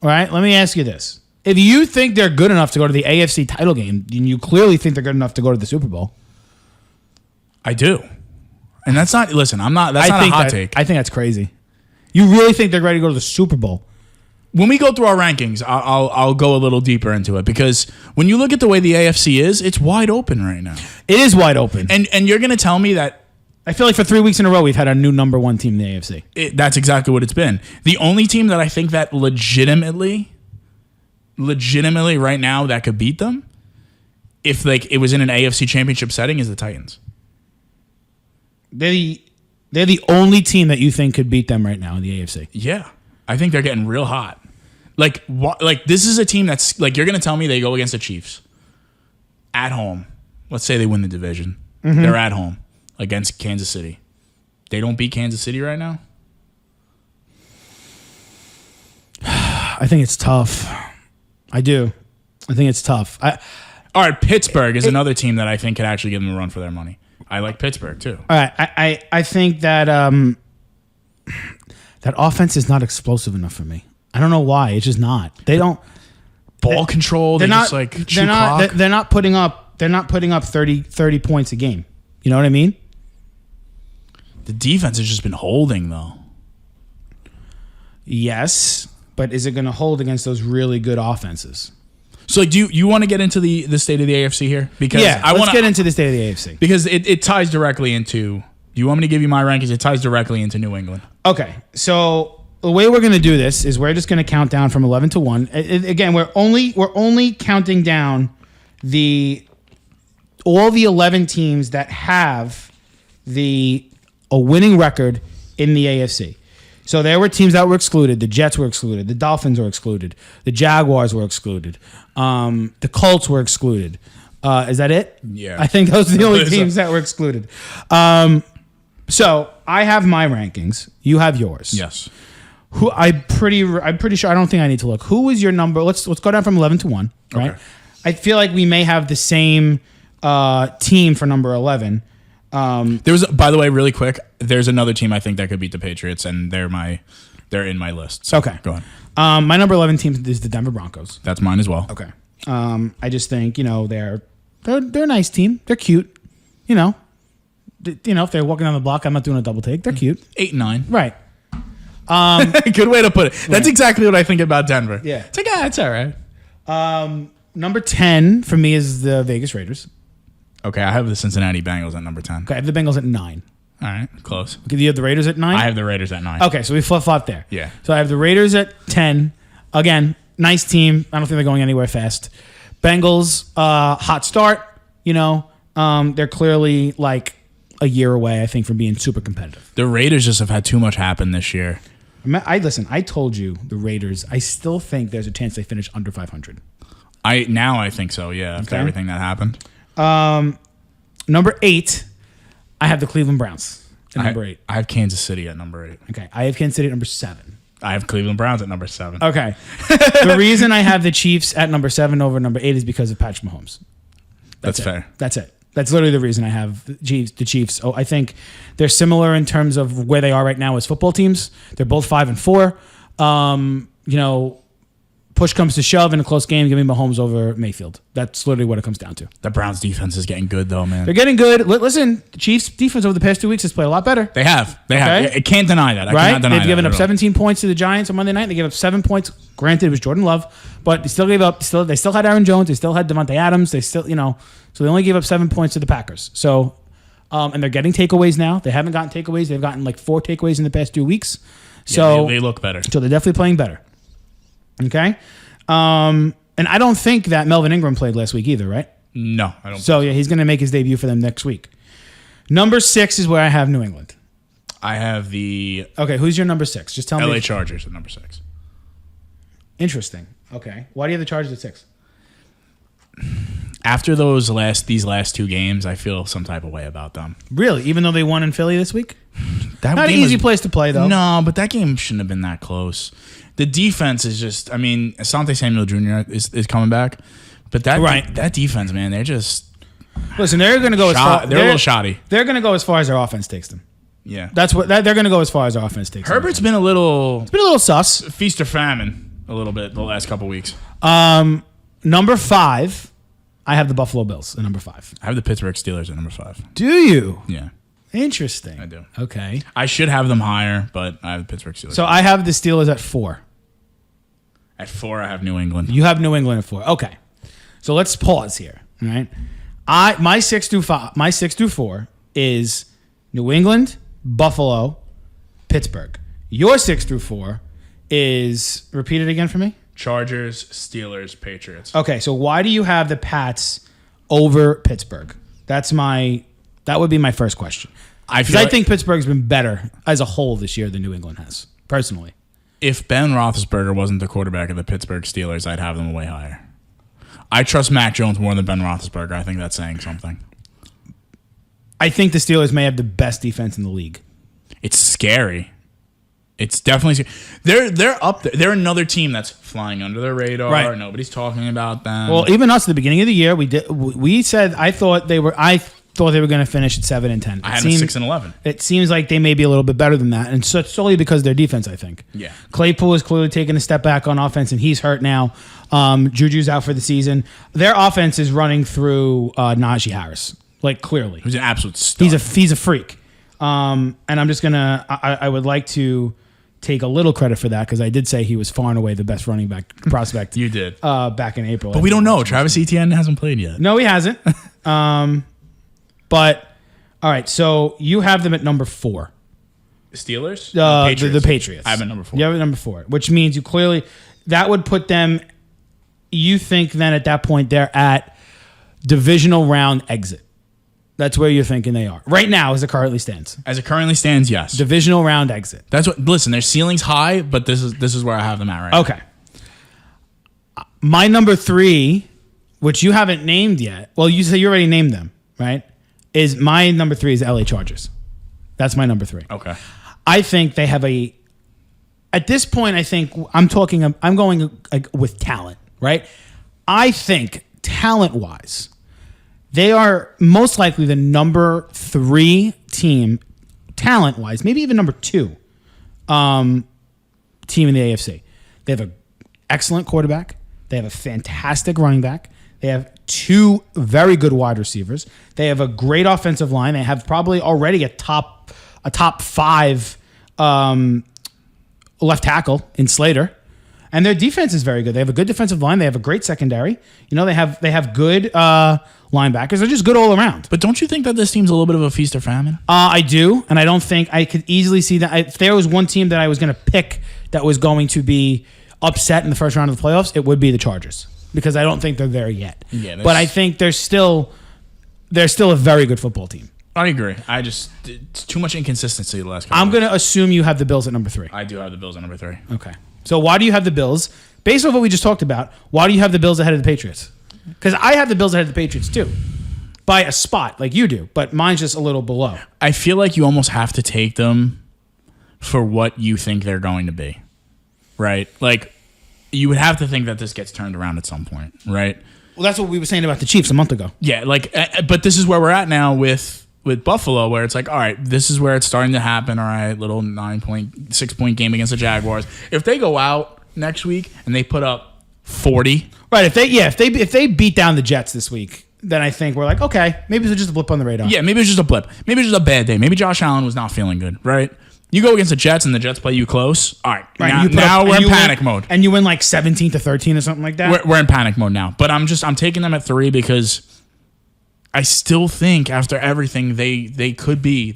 All right, let me ask you this. If you think they're good enough to go to the AFC title game, then you clearly think they're good enough to go to the Super Bowl. I do. And that's not, listen, I'm not, that's not a hot take. I think that's crazy. You really think they're ready to go to the Super Bowl? When we go through our rankings, I'll go a little deeper into it because when you look at the way the AFC is, it's wide open right now. It is wide open. And you're going to tell me that I feel like for 3 weeks in a row, we've had a new number 1 team in the AFC. That's exactly what it's been. The only team that I think that legitimately right now that could beat them, if like it was in an AFC championship setting, is the Titans. They're the only team that you think could beat them right now in the AFC. Yeah. I think they're getting real hot. Like this is a team that's like, you're going to tell me they go against the Chiefs at home. Let's say they win the division. Mm-hmm. They're at home against Kansas City. They don't beat Kansas City right now? I think it's tough. I do. I think it's tough. All right, Pittsburgh is another team that I think could actually give them a run for their money. I like Pittsburgh too. All right, I think that that offense is not explosive enough for me. I don't know why. It's just not. They don't ball control. They're not like they're not putting up 30 points a game. You know what I mean? The defense has just been holding though. Yes, but is it going to hold against those really good offenses? So, like, do you want to get into the state of the AFC here? Because let's get into the state of the AFC. Because it ties directly into... Do you want me to give you my rankings? It ties directly into New England. Okay, so the way we're going to do this is we're just going to count down from 11 to 1. Again, we're only counting down all the 11 teams that have a winning record in the AFC. So there were teams that were excluded. The Jets were excluded. The Dolphins were excluded. The Jaguars were excluded. The Colts were excluded. Is that it? Yeah. I think those are the only teams that were excluded. So I have my rankings. You have yours. Yes. I'm pretty sure. I don't think I need to look. Who is your number? Let's go down from 11 to 1. Right. Okay. I feel like we may have the same team for number 11. There was, by the way, really quick, there's another team I think that could beat the Patriots, and they're in my list. So okay, go on. My number 11 team is the Denver Broncos. That's mine as well. Okay. I just think they're a nice team. They're cute. If they're walking down the block, I'm not doing a double take. They're cute. 8 and 9. Right. Good way to put it. That's exactly what I think about Denver. Yeah. It's like, it's all right. Number 10 for me is the Vegas Raiders. Okay, I have the Cincinnati Bengals at number 10. Okay, I have the Bengals at 9. All right, close. Okay, you have the Raiders at 9? I have the Raiders at 9. Okay, so we flip-flop there. Yeah. So I have the Raiders at 10. Again, nice team. I don't think they're going anywhere fast. Bengals, hot start. They're clearly like a year away, I think, from being super competitive. The Raiders just have had too much happen this year. I told you the Raiders. I still think there's a chance they finish under 500. I think so, yeah, after everything that happened. Number 8, I have the Cleveland Browns at number 8. I have Kansas City at number 8. Okay, I have Kansas City at number 7. I have Cleveland Browns at number 7. Okay. The reason I have the Chiefs at number 7 over number 8 is because of Patrick Mahomes. That's fair. That's it. That's literally the reason I have the Chiefs. Oh, I think they're similar in terms of where they are right now as football teams. They're both 5 and 4. Push comes to shove in a close game, give me Mahomes over Mayfield. That's literally what it comes down to. The Browns defense is getting good though, man. They're getting good. Listen, the Chiefs defense over the past 2 weeks has played a lot better. They have. I can't deny that. I cannot deny They've given that up 17 points to the Giants on Monday night. They gave up 7 points. Granted, it was Jordan Love, but they still gave up. They still had Aaron Jones. They still had Devontae Adams. They still, so they only gave up 7 points to the Packers. So, and they're getting takeaways now. They haven't gotten takeaways. They've gotten like 4 takeaways in the past 2 weeks. So they look better. So they're definitely playing better. Okay. And I don't think that Melvin Ingram played last week either, right? No, I don't. So yeah, he's going to make his debut for them next week. Number 6 is where I have New England. I have the Okay, who's your number 6? Just tell me. LA Chargers at number 6. Interesting. Okay. Why do you have the Chargers at 6? After these last 2 games, I feel some type of way about them. Really? Even though they won in Philly this week? That Not an easy place to play, though. No, but that game shouldn't have been that close. The defense is just, Asante Samuel Jr. is coming back. But that defense, man, they're just... Listen, they're going to go as far... They're a little shoddy. They're going to go as far as their offense takes them. Yeah. They're going to go as far as their offense takes them. Herbert's been a little... It's been a little sus. Feast or famine a little bit the last couple weeks. Number 5, I have the Buffalo Bills at number 5. I have the Pittsburgh Steelers at number 5. Do you? Yeah. Interesting. I do. Okay. I should have them higher, but I have the Pittsburgh Steelers. So I have the Steelers at 4. At 4, I have New England. You have New England at 4. Okay. So let's pause here. All right. My 6 through 4 is New England, Buffalo, Pittsburgh. Your 6 through 4 is, repeat it again for me. Chargers, Steelers, Patriots. Okay, so why do you have the Pats over Pittsburgh? That would be my first question. Because I think Pittsburgh's been better as a whole this year than New England has, personally. If Ben Roethlisberger wasn't the quarterback of the Pittsburgh Steelers, I'd have them way higher. I trust Mac Jones more than Ben Roethlisberger. I think that's saying something. I think the Steelers may have the best defense in the league. It's scary. It's definitely scary. They're up there. They're another team that's flying under the radar. Right. Nobody's talking about them. Well, even us at the beginning of the year, we said I thought they were going to finish at 7-10. I had them 6-11. It seems like they may be a little bit better than that, and so solely because of their defense, I think. Yeah. Claypool is clearly taking a step back on offense, and he's hurt now. Juju's out for the season. Their offense is running through Najee Harris, like clearly. Who's an absolute stud. He's a freak. And I'm just gonna. I would like to take a little credit for that because I did say he was far and away the best running back prospect. You did back in April, but we don't know. Travis Etienne hasn't played yet. No, he hasn't. But all right, so you have them at number 4. Steelers? The Patriots. I have it number 4. You have it number 4, which means you clearly that would put them. You think then at that point they're at divisional round exit. That's where you're thinking they are right now, as it currently stands. As it currently stands, yes. Divisional round exit. That's what. Listen, their ceiling's high, but this is where I have them at right now. Okay. My number 3, which you haven't named yet. Well, you say you already named them, right? Is my number 3 is LA Chargers. That's my number 3. Okay. I think they have at this point, I think I'm going with talent, right? I think talent-wise, they are most likely the number 3 team, talent-wise, maybe even number 2 team in the AFC. They have an excellent quarterback. They have a fantastic running back. They have 2 very good wide receivers. They have a great offensive line. They have probably already a top 5 left tackle in Slater. And their defense is very good. They have a good defensive line. They have a great secondary. They have good linebackers. They're just good all around. But don't you think that this team's a little bit of a feast or famine? I do, and I don't think I could easily see that. If there was one team that I was going to pick that was going to be upset in the first round of the playoffs, it would be the Chargers because I don't think they're there yet. Yeah, but I think they're still a very good football team. I agree. It's too much inconsistency the last couple I'm going to assume you have the Bills at number 3. I do have the Bills at number 3. Okay. So why do you have the Bills? Based on what we just talked about, why do you have the Bills ahead of the Patriots? Because I have the Bills ahead of the Patriots too. By a spot, like you do. But mine's just a little below. I feel like you almost have to take them for what you think they're going to be. Right? Like, you would have to think that this gets turned around at some point, right? Well, that's what we were saying about the Chiefs a month ago. Yeah, but this is where we're at now with Buffalo, where it's like, all right, this is where it's starting to happen. All right, little 6-point game against the Jaguars. If they go out next week and they put up 40, right? If they beat down the Jets this week, then I think we're like, okay, maybe it's just a blip on the radar. Yeah, maybe it's just a blip. Maybe it's just a bad day. Maybe Josh Allen was not feeling good, right? You go against the Jets and the Jets play you close. All right, now we're in panic mode, and you win like 17-13 or something like that. We're in panic mode now. But I'm taking them at 3 because I still think after everything they could be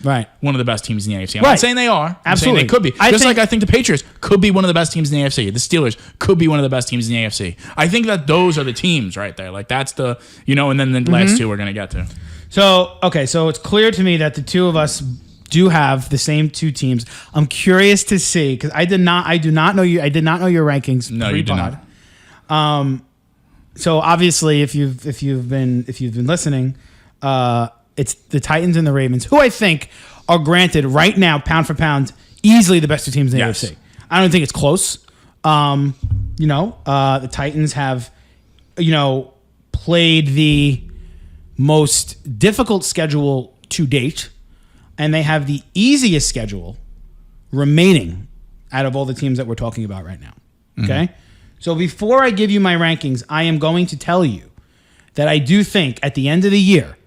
right one of the best teams in the AFC. I'm not saying they are. I'm saying they could be. I think the Patriots could be one of the best teams in the AFC. The Steelers could be one of the best teams in the AFC. I think that those are the teams right there. Like that's the and then the last 2 we're gonna get to. So it's clear to me that the 2 of us do have the same 2 teams. I'm curious to see because I did not know your rankings. No, you did not. So obviously, if you've been listening, it's the Titans and the Ravens, who I think are granted right now, pound for pound, easily the best 2 teams in the AFC. I don't think it's close. The Titans have, played the most difficult schedule to date, and they have the easiest schedule remaining out of all the teams that we're talking about right now. Okay? Mm-hmm. So before I give you my rankings, I am going to tell you that I do think at the end of the year,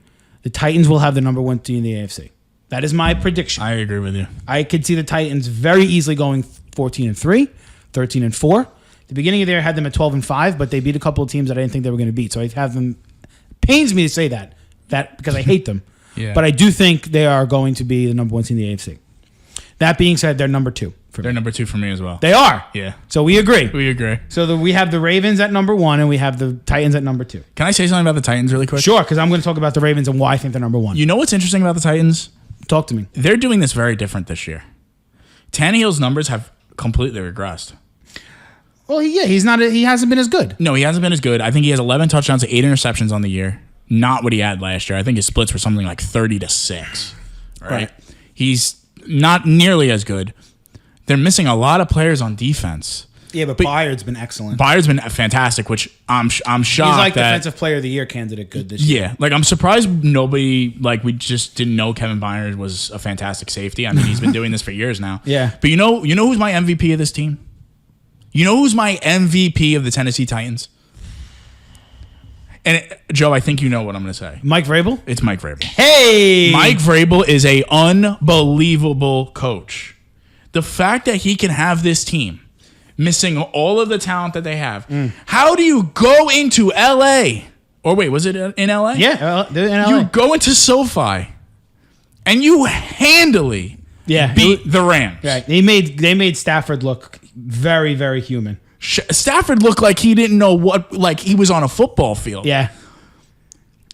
the Titans will have the number 1 team in the AFC. That is my prediction. I agree with you. I could see the Titans very easily going 14-3, 13-4. The beginning of the year I had them at 12-5, but they beat a couple of teams that I didn't think they were going to beat. So I have them. It pains me to say that because I hate them. Yeah. But I do think they are going to be the number 1 team in the AFC. That being said, they're number 2 for They're me. number 2 for me as well. They are. Yeah. So we agree. We agree. So we have the Ravens at number 1 and we have the Titans at number 2. Can I say something about the Titans really quick? Sure, because I'm going to talk about the Ravens and why I think they're number 1. You know what's interesting about the Titans? Talk to me. They're doing this very different this year. Tannehill's numbers have completely regressed. Well, he hasn't been as good. No, he hasn't been as good. I think he has 11 touchdowns, 8 interceptions on the year. Not what he had last year. I think his splits were something like 30-6. Right? He's not nearly as good. They're missing a lot of players on defense. Yeah, but Byard's been excellent. Byard's been fantastic, which I'm shocked. He's like that, Defensive Player of the Year candidate good this year. Yeah, like I'm surprised nobody, like we just didn't know Kevin Byard was a fantastic safety. I mean, he's been doing this for years now. Yeah. But you know who's my MVP of this team? You know who's my MVP of the Tennessee Titans? And Joe, I think you know what I'm going to say. Mike Vrabel? It's Mike Vrabel. Hey! Mike Vrabel is a unbelievable coach. The fact that he can have this team missing all of the talent that they have. How do you go into L.A.? Or wait, was it in L.A.? Yeah, they're in LA. You go into SoFi and you handily beat the Rams. Right. They made Stafford look very, very human. Stafford looked like he didn't know like he was on a football field. Yeah.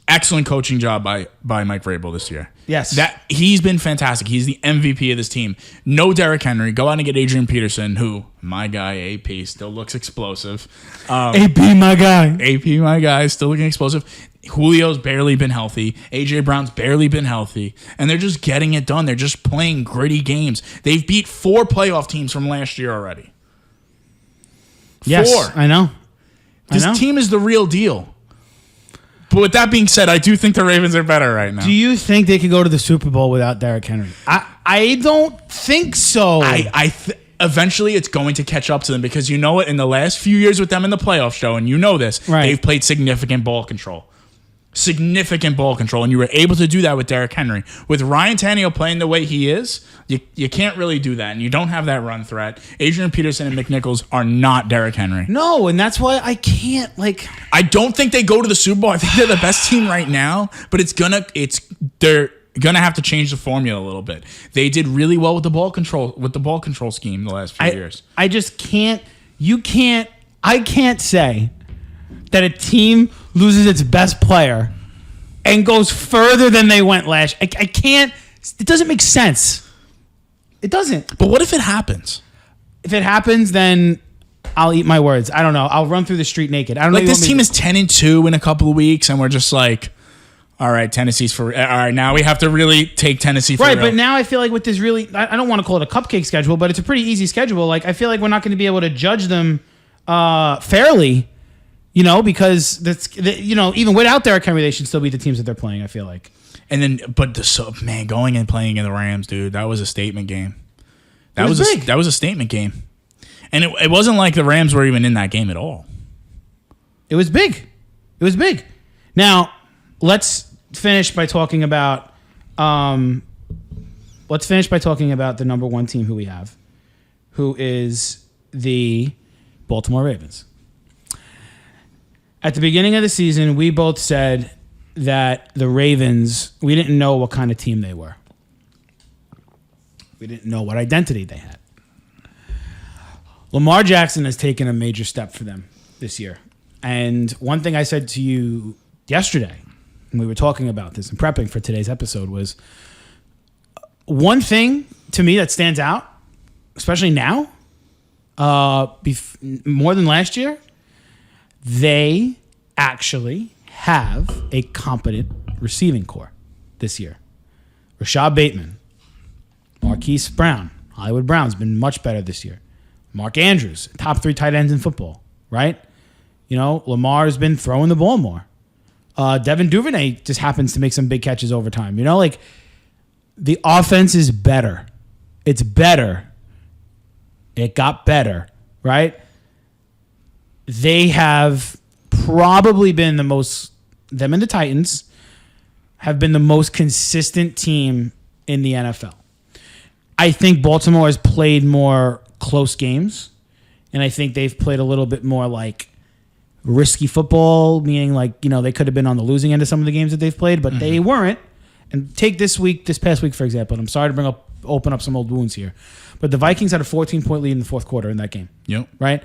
Excellent coaching job by Mike Vrabel this year. Yes. He's been fantastic. He's the MVP of this team. No Derrick Henry. Go out and get Adrian Peterson, who, my guy, AP, still looks explosive. AP, my guy. AP, my guy, still looking explosive. Julio's barely been healthy. AJ Brown's barely been healthy. And they're just getting it done. They're just playing gritty games. They've beat 4 playoff teams from last year already. Yes, 4. I know. This team is the real deal. But with that being said, I do think the Ravens are better right now. Do you think they could go to the Super Bowl without Derrick Henry? I don't think so. Eventually, it's going to catch up to them because you know what? In the last few years with them in the playoff show, and you know this, they've played significant ball control. Significant ball control, and you were able to do that with Derrick Henry. With Ryan Tannehill playing the way he is, you can't really do that, and you don't have that run threat. Adrian Peterson and McNichols are not Derrick Henry. No, and that's why I can't, I don't think they go to the Super Bowl. I think they're the best team right now, but they're gonna have to change the formula a little bit. They did really well with the ball control scheme the last few years. I just can't. I can't say that a team loses its best player and goes further than they went last. I can't. It doesn't make sense. It doesn't. But what if it happens? If it happens, then I'll eat my words. I don't know. I'll run through the street naked. I don't know. This team is 10-2 in a couple of weeks, and we're just like, all right, Tennessee's for. All right, now we have to really take Tennessee for real. But now I feel like with this really, I don't want to call it a cupcake schedule, but it's a pretty easy schedule. I feel like we're not going to be able to judge them fairly. Because even without Derrick Henry, they should still beat the teams that they're playing. I feel like. And then, going and playing in the Rams, dude, that was a statement game. That was big. That was a statement game, and it wasn't like the Rams were even in that game at all. It was big. It was big. Now let's finish by talking about. Let's finish by talking about the number 1 team who we have, who is the Baltimore Ravens. At the beginning of the season, we both said that the Ravens, we didn't know what kind of team they were. We didn't know what identity they had. Lamar Jackson has taken a major step for them this year. And one thing I said to you yesterday when we were talking about this and prepping for today's episode was one thing to me that stands out, especially now, more than last year, they actually have a competent receiving core this year. Rashad Bateman, Marquise Brown, Hollywood Brown's been much better this year. Mark Andrews, top 3 tight ends in football, right? Lamar's been throwing the ball more. Devin Duvernay just happens to make some big catches over time. The offense is better. It's better. It got better, right? They have probably been them and the Titans have been the most consistent team in the NFL. I think Baltimore has played more close games, and I think they've played a little bit more risky football, meaning they could have been on the losing end of some of the games that they've played, but they weren't. And take this past week, for example, and I'm sorry to bring up open up some old wounds here. But the Vikings had a 14-point lead in the fourth quarter in that game. Yep. Right?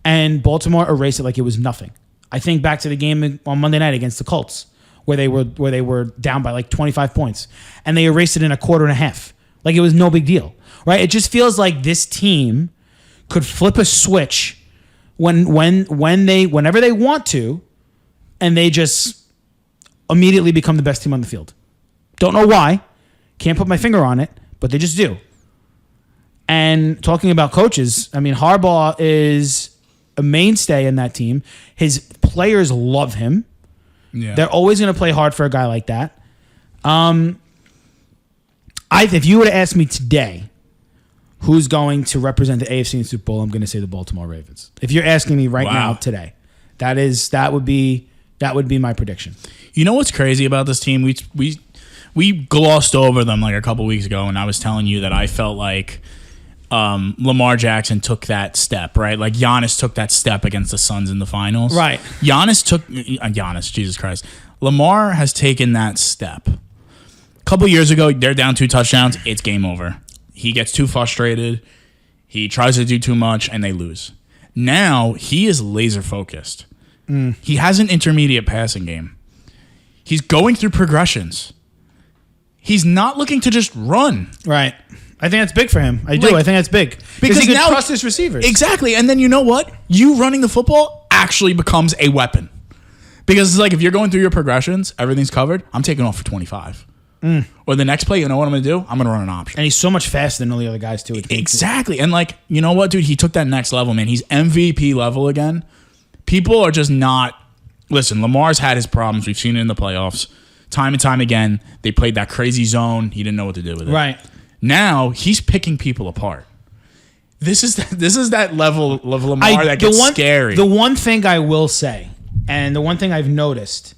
And Baltimore erased it like it was nothing. I think back to the game on Monday night against the Colts where they were down by like 25 points. And they erased it in a quarter and a half. Like it was no big deal. Right? It just feels like this team could flip a switch whenever they want to, and they just immediately become the best team on the field. Don't know why. Can't put my finger on it, but they just do. And talking about coaches, I mean, Harbaugh is a mainstay in that team. His players love him. Yeah. They're always going to play hard for a guy like that. If you were to ask me today, who's going to represent the AFC in the Super Bowl, I'm going to say the Baltimore Ravens. If you're asking me right now today, that would be my prediction. You know what's crazy about this team? We glossed over them like a couple weeks ago, and I was telling you that I felt like Lamar Jackson took that step, right? Like Giannis took that step against the Suns in the finals. Right. Giannis, Jesus Christ. Lamar has taken that step. A couple years ago, they're down 2 touchdowns. It's game over. He gets too frustrated. He tries to do too much, and they lose. Now, he is laser focused. He has an intermediate passing game. He's going through progressions. He's not looking to just run. Right. I think that's big for him. I do. I think that's big. Because he can trust his receivers. Exactly. And then you know what? You running the football actually becomes a weapon. Because it's like if you're going through your progressions, everything's covered, I'm taking off for 25. Or the next play, you know what I'm going to do? I'm going to run an option. And he's so much faster than all the other guys, too. Exactly. And like, you know what, dude? He took that next level, man. He's MVP level again. People are just not... Listen, Lamar's had his problems. We've seen it in the playoffs. Time and time again, they played that crazy zone. He didn't know what to do with it. Right. Now, he's picking people apart. This is that level of Lamar that gets scary. The one thing I will say, and the one thing I've noticed,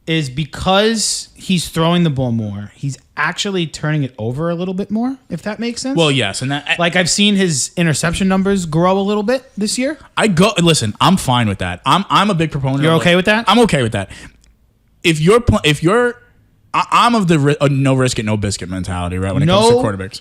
is because he's throwing the ball more, he's actually turning it over a little bit more, if that makes sense. Well, yes. And that, like I've seen his interception numbers grow a little bit this year. Listen, I'm fine with that. I'm a big proponent. You're okay with that? I'm okay with that. I'm of the no risk it, no biscuit mentality, right? When it comes to quarterbacks.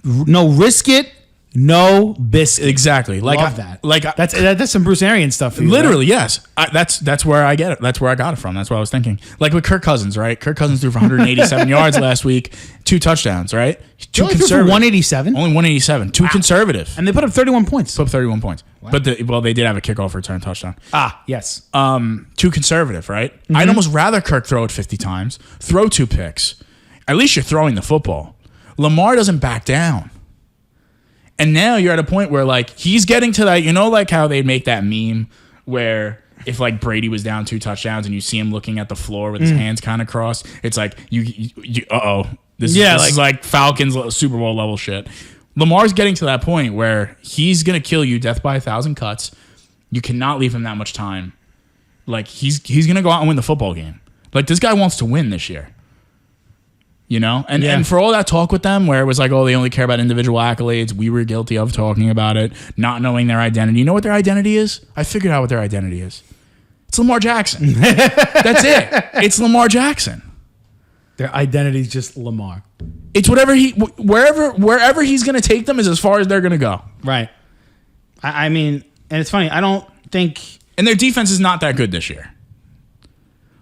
No risk it, no biscuit. Exactly. Love that. That's some Bruce Arians stuff for you. Literally, right? Yes. That's where I get it. That's where I got it from. That's what I was thinking. Like with Kirk Cousins, right? Kirk Cousins threw for 187 yards last week, 2 touchdowns, right? Too conservative. 187? Only 187. Too conservative. And they put up 31 points. Put up 31 points. Wow. But they did have a kickoff return touchdown. Yes. Too conservative, right? Mm-hmm. I'd almost rather Kirk throw it 50 times, throw 2 picks. At least you're throwing the football. Lamar doesn't back down. And now you're at a point where, like, he's getting to that, you know, like how they make that meme where if, like, Brady was down 2 touchdowns and you see him looking at the floor with his hands kind of crossed, it's like, this is like Falcons Super Bowl level shit. Lamar's getting to that point where he's going to kill you death by 1,000 cuts. You cannot leave him that much time. Like, he's going to go out and win the football game. Like, this guy wants to win this year. You know? And for all that talk with them where it was like, oh, they only care about individual accolades, we were guilty of talking about it, not knowing their identity. You know what their identity is? I figured out what their identity is. It's Lamar Jackson. That's it. It's Lamar Jackson. Their identity is just Lamar. It's whatever wherever he's going to take them is as far as they're going to go. Right. I mean, and it's funny, I don't think... And their defense is not that good this year.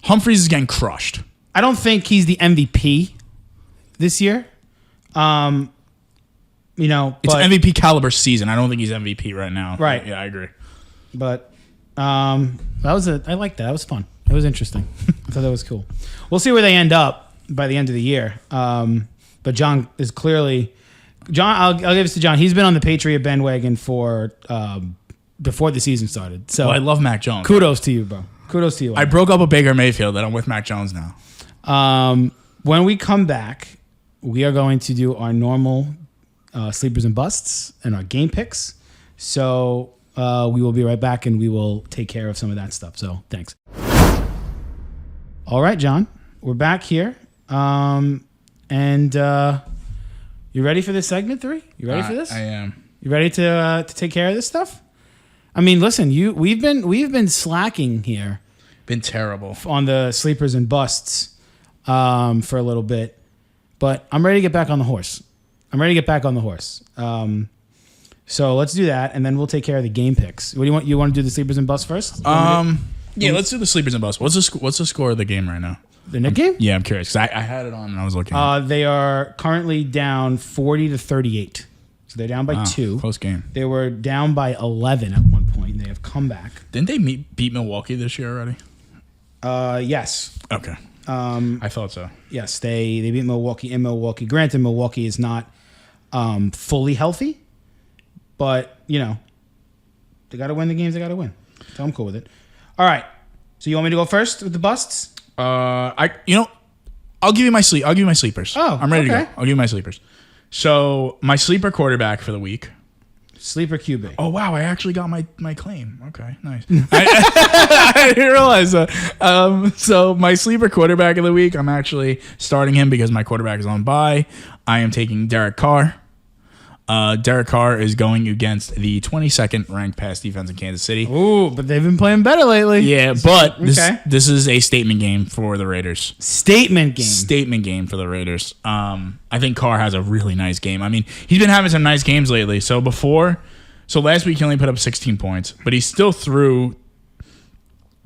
Humphreys is getting crushed. I don't think he's the MVP this year. You know, it's MVP caliber season. I don't think he's MVP right now. Right. Yeah, I agree. But I like that. That was fun. It was interesting. I thought that was cool. We'll see where they end up by the end of the year. But John is clearly I'll give this to John. He's been on the Patriot bandwagon for before the season started. So I love Mac Jones. Kudos to you, bro. Kudos to you. I broke up with Baker Mayfield and I'm with Mac Jones now. When we come back, we are going to do our normal sleepers and busts and our game picks. So we will be right back and we will take care of some of that stuff. So thanks. All right, John, we're back here. And you ready for this segment 3? You ready for this? I am. You ready to take care of this stuff? I mean, listen, we've been slacking here. Been terrible on the sleepers and busts for a little bit, but I'm ready to get back on the horse. I'm ready to get back on the horse. So let's do that, and then we'll take care of the game picks. What do you want? You want to do the sleepers and busts first? Yeah, let's do the sleepers and busts. What's the score of the game right now? The Knick game? Yeah, I'm curious because I had it on and I was looking. They are currently down 40-38. So they're down by 2. Close game. They were down by 11 at one point. They have come back. Didn't they beat Milwaukee this year already? Yes. Okay. I thought so. Yes, they beat Milwaukee in Milwaukee. Granted, Milwaukee is not fully healthy, but, you know, they got to win the games they got to win. So I'm cool with it. All right. So you want me to go first with the busts? I'll give you my sleepers. Oh, I'm ready to okay. go. I'll give you my sleepers. So my sleeper quarterback for the week. Sleeper QB. Oh wow, I actually got my claim. Okay, nice. I didn't realize that. So my sleeper quarterback of the week, I'm actually starting him because my quarterback is on bye. I am taking Derek Carr. Derek Carr is going against the 22nd ranked pass defense in Kansas City. Ooh, but they've been playing better lately. Yeah, but Okay. this is a statement game for the Raiders. Statement game. Statement game for the Raiders. I think Carr has a really nice game. I mean, he's been having some nice games lately. So last week he only put up 16 points, but he still threw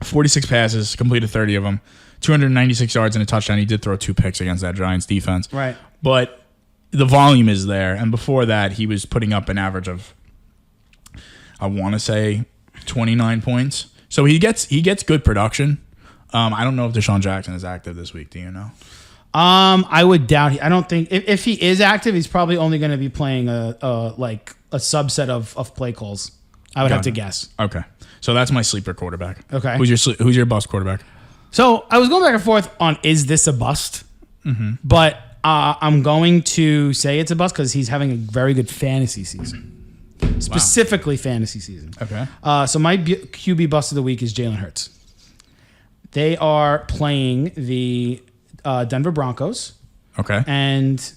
46 passes, completed 30 of them, 296 yards and a touchdown. He did throw 2 picks against that Giants defense. Right. But the volume is there, and before that, he was putting up an average of, I want to say, 29 points. So he gets good production. I don't know if Deshaun Jackson is active this week. Do you know? I would doubt. I don't think if he is active, he's probably only going to be playing a subset of play calls. I would have to guess. Okay, so that's my sleeper quarterback. Okay, who's your bust quarterback? So I was going back and forth on is this a bust, but I'm going to say it's a bust because he's having a very good fantasy season, specifically fantasy season. Okay. So my QB bust of the week is Jalen Hurts. They are playing the Denver Broncos. Okay. And,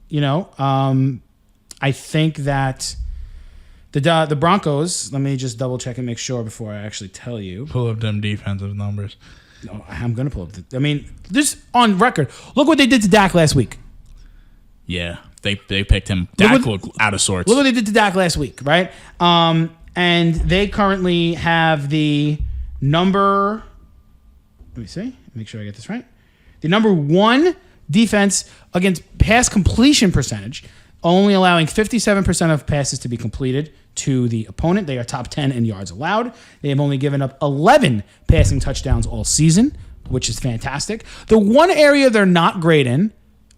you know, I think that the Broncos, let me just double check and make sure before I actually tell you. Pull up them defensive numbers. No, I'm going to pull up. This on record. Look what they did to Dak last week. Yeah, they picked him. Dak looked out of sorts. Look what they did to Dak last week, right? And they currently have the number. Let me see. Make sure I get this right. The number 1 defense against pass completion percentage, only allowing 57% of passes to be completed to the opponent. They are top 10 in yards allowed. They have only given up 11 passing touchdowns all season, which is fantastic. The one area they're not great in,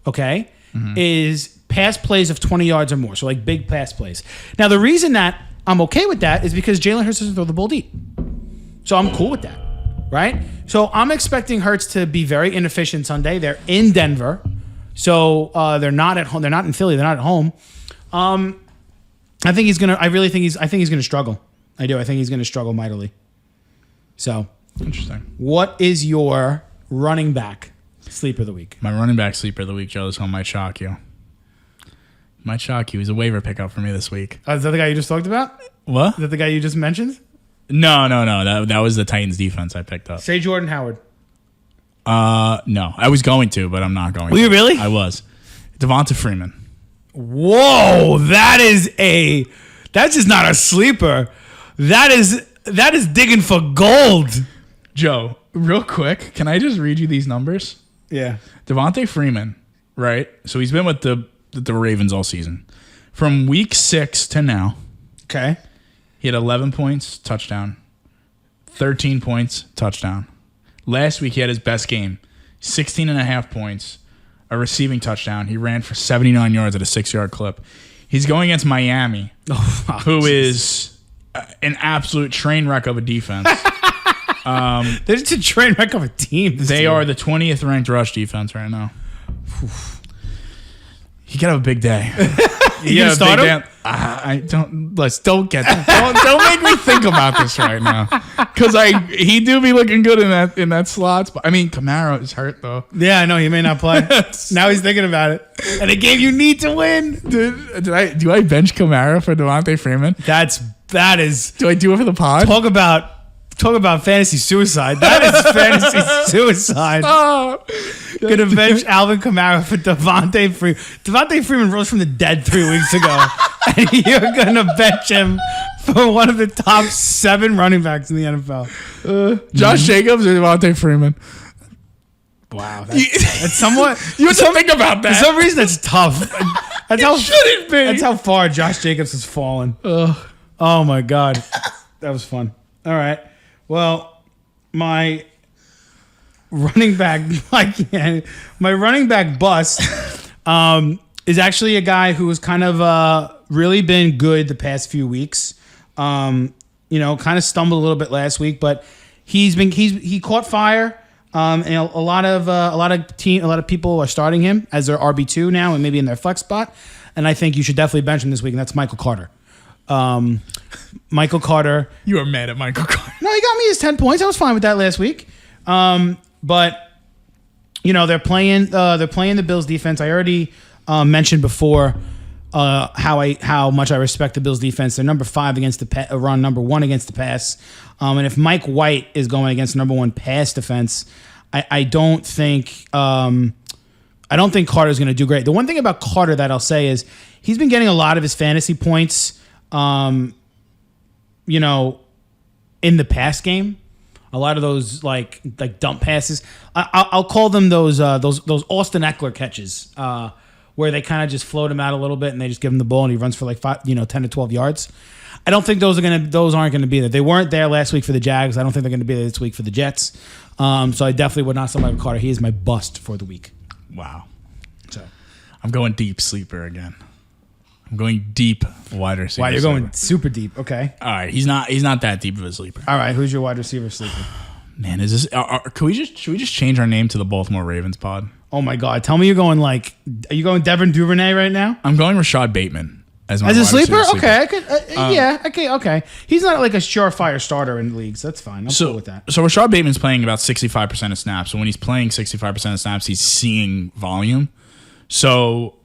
okay, is pass plays of 20 yards or more. So like big pass plays. Now the reason that I'm okay with that is because Jalen Hurts doesn't throw the ball deep. So I'm cool with that, right? So I'm expecting Hurts to be very inefficient Sunday. They're in Denver. So they're not at home. They're not in Philly. They're not at home. I think he's gonna struggle. I do. I think he's gonna struggle mightily. So Interesting. What is your running back sleeper of the week? My running back sleeper of the week, Joe, this one might shock you. Might shock you. He's a waiver pickup for me this week. Is that the guy you just talked about? What? Is that the guy you just mentioned? No. That was the Titans defense I picked up. Say Jordan Howard. No. I was going to, but I'm not going to. Were you really? I was. Devonta Freeman. Whoa, that's just not a sleeper. That is digging for gold. Joe, real quick, can I just read you these numbers? Yeah. Devonta Freeman, right? So he's been with the Ravens all season. From week 6 to now, Okay. he had 11 points, touchdown. 13 points, touchdown. Last week, he had his best game. 16.5 points, a receiving touchdown. He ran for 79 yards at a 6-yard clip. He's going against Miami, who is an absolute train wreck of a defense. They're just a train wreck of a team. They are the 20th ranked rush defense right now. He could have a big day. You gonna start him? Don't get that. Don't make me think about this right now. Because he do be looking good in that slot. But I mean, Kamara is hurt though. Yeah, I know he may not play. Now he's thinking about it. And a game you need to win. Do I bench Kamara for Devonta Freeman? That is. Do I do it for the pod? Talk about fantasy suicide. That is fantasy suicide. Gonna bench Alvin Kamara for Devontae Freeman. Devontae Freeman rose from the dead 3 weeks ago, and you're gonna bench him for one of the top 7 running backs in the NFL. Josh Jacobs or Devontae Freeman? Wow, that's somewhat. You have to think about that. For some reason, that's tough. That's how shouldn't be. That's how far Josh Jacobs has fallen. Oh my God, that was fun. All right, well, my running back, my running back bust is actually a guy who has kind of really been good the past few weeks. Kind of stumbled a little bit last week, but he caught fire. And a lot of people are starting him as their RB2 now, and maybe in their flex spot. And I think you should definitely bench him this week, and that's Michael Carter. Michael Carter. You are mad at Michael Carter. No, he got me his 10 points. I was fine with that last week. But they're playing the Bills defense. I already mentioned before how much I respect the Bills defense. They're number 5 against the run, number 1 against the pass. And if Mike White is going against number 1 pass defense, I don't think Carter's going to do great. The one thing about Carter that I'll say is he's been getting a lot of his fantasy points, in the pass game. A lot of those like dump passes. I'll call them those Austin Eckler catches, where they kind of just float him out a little bit and they just give him the ball and he runs for 10 to 12 yards. I don't think those aren't going to be there. They weren't there last week for the Jags. I don't think they're going to be there this week for the Jets. So I definitely would not sell Michael Carter. He is my bust for the week. Wow. So I'm going deep sleeper again. I'm going deep wide receiver. Wow, you're going super deep. Okay. All right, he's not that deep of a sleeper. All right, who's your wide receiver sleeper? Man, is this? Should we just change our name to the Baltimore Ravens pod? Oh my God! Tell me you're going are you going Devin Duvernay right now? I'm going Rashad Bateman as my as a wide sleeper. receiver Okay, I could. Okay. He's not like a surefire starter in leagues. That's fine. I'm cool with that. So Rashad Bateman's playing about 65% of snaps. So when he's playing 65% of snaps, he's seeing volume. So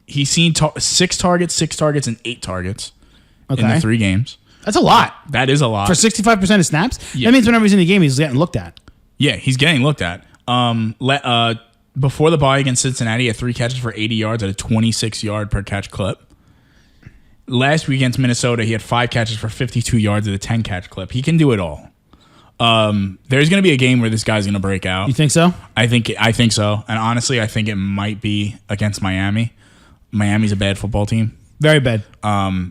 he's seen 6 targets, and 8 targets in the 3 games. That's a lot. That is a lot. For 65% of snaps? Yeah. That means whenever he's in the game, he's getting looked at. Yeah, he's getting looked at. Before the bye against Cincinnati, he had 3 catches for 80 yards at a 26-yard per catch clip. Last week against Minnesota, he had 5 catches for 52 yards at a 10-catch clip. He can do it all. There's going to be a game where this guy's going to break out. You think so? I think so. And honestly, I think it might be against Miami. Miami's a bad football team. Very bad.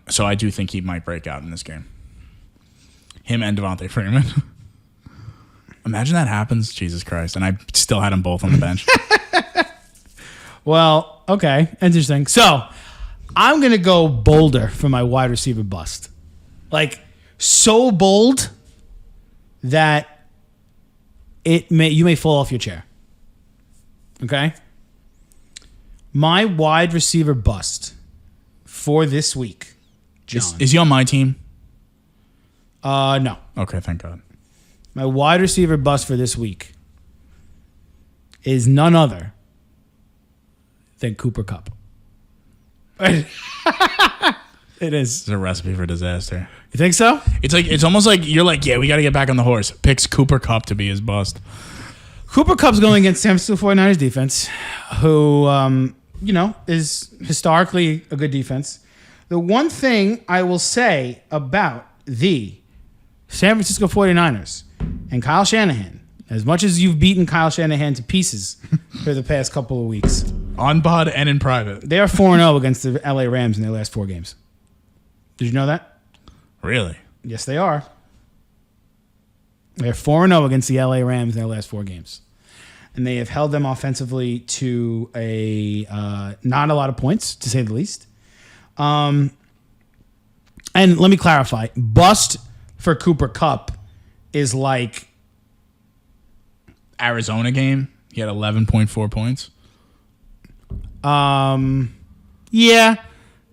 So I do think he might break out in this game. Him and Devontae Freeman. Imagine that happens. Jesus Christ. And I still had them both on the bench. Well, okay. Interesting. So I'm going to go bolder for my wide receiver bust. Like, so bold that you may fall off your chair. Okay? My wide receiver bust for this week, John. Is he on my team? No. Okay, thank God. My wide receiver bust for this week is none other than Cooper Kupp. It is. It's a recipe for disaster. You think so? It's almost like you're like, yeah, we got to get back on the horse. Picks Cooper Kupp to be his bust. Cooper Kupp's going against San Francisco 49ers defense, who, is historically a good defense. The one thing I will say about the San Francisco 49ers and Kyle Shanahan, as much as you've beaten Kyle Shanahan to pieces for the past couple of weeks. On pod and in private. They are 4-0 against the LA Rams in their last 4 games. Did you know that? Really? Yes, they are. They're 4-0 against the LA Rams in their last 4 games. And they have held them offensively to not a lot of points, to say the least. And let me clarify. Bust for Cooper Kupp is like Arizona game. He had 11.4 points. Yeah.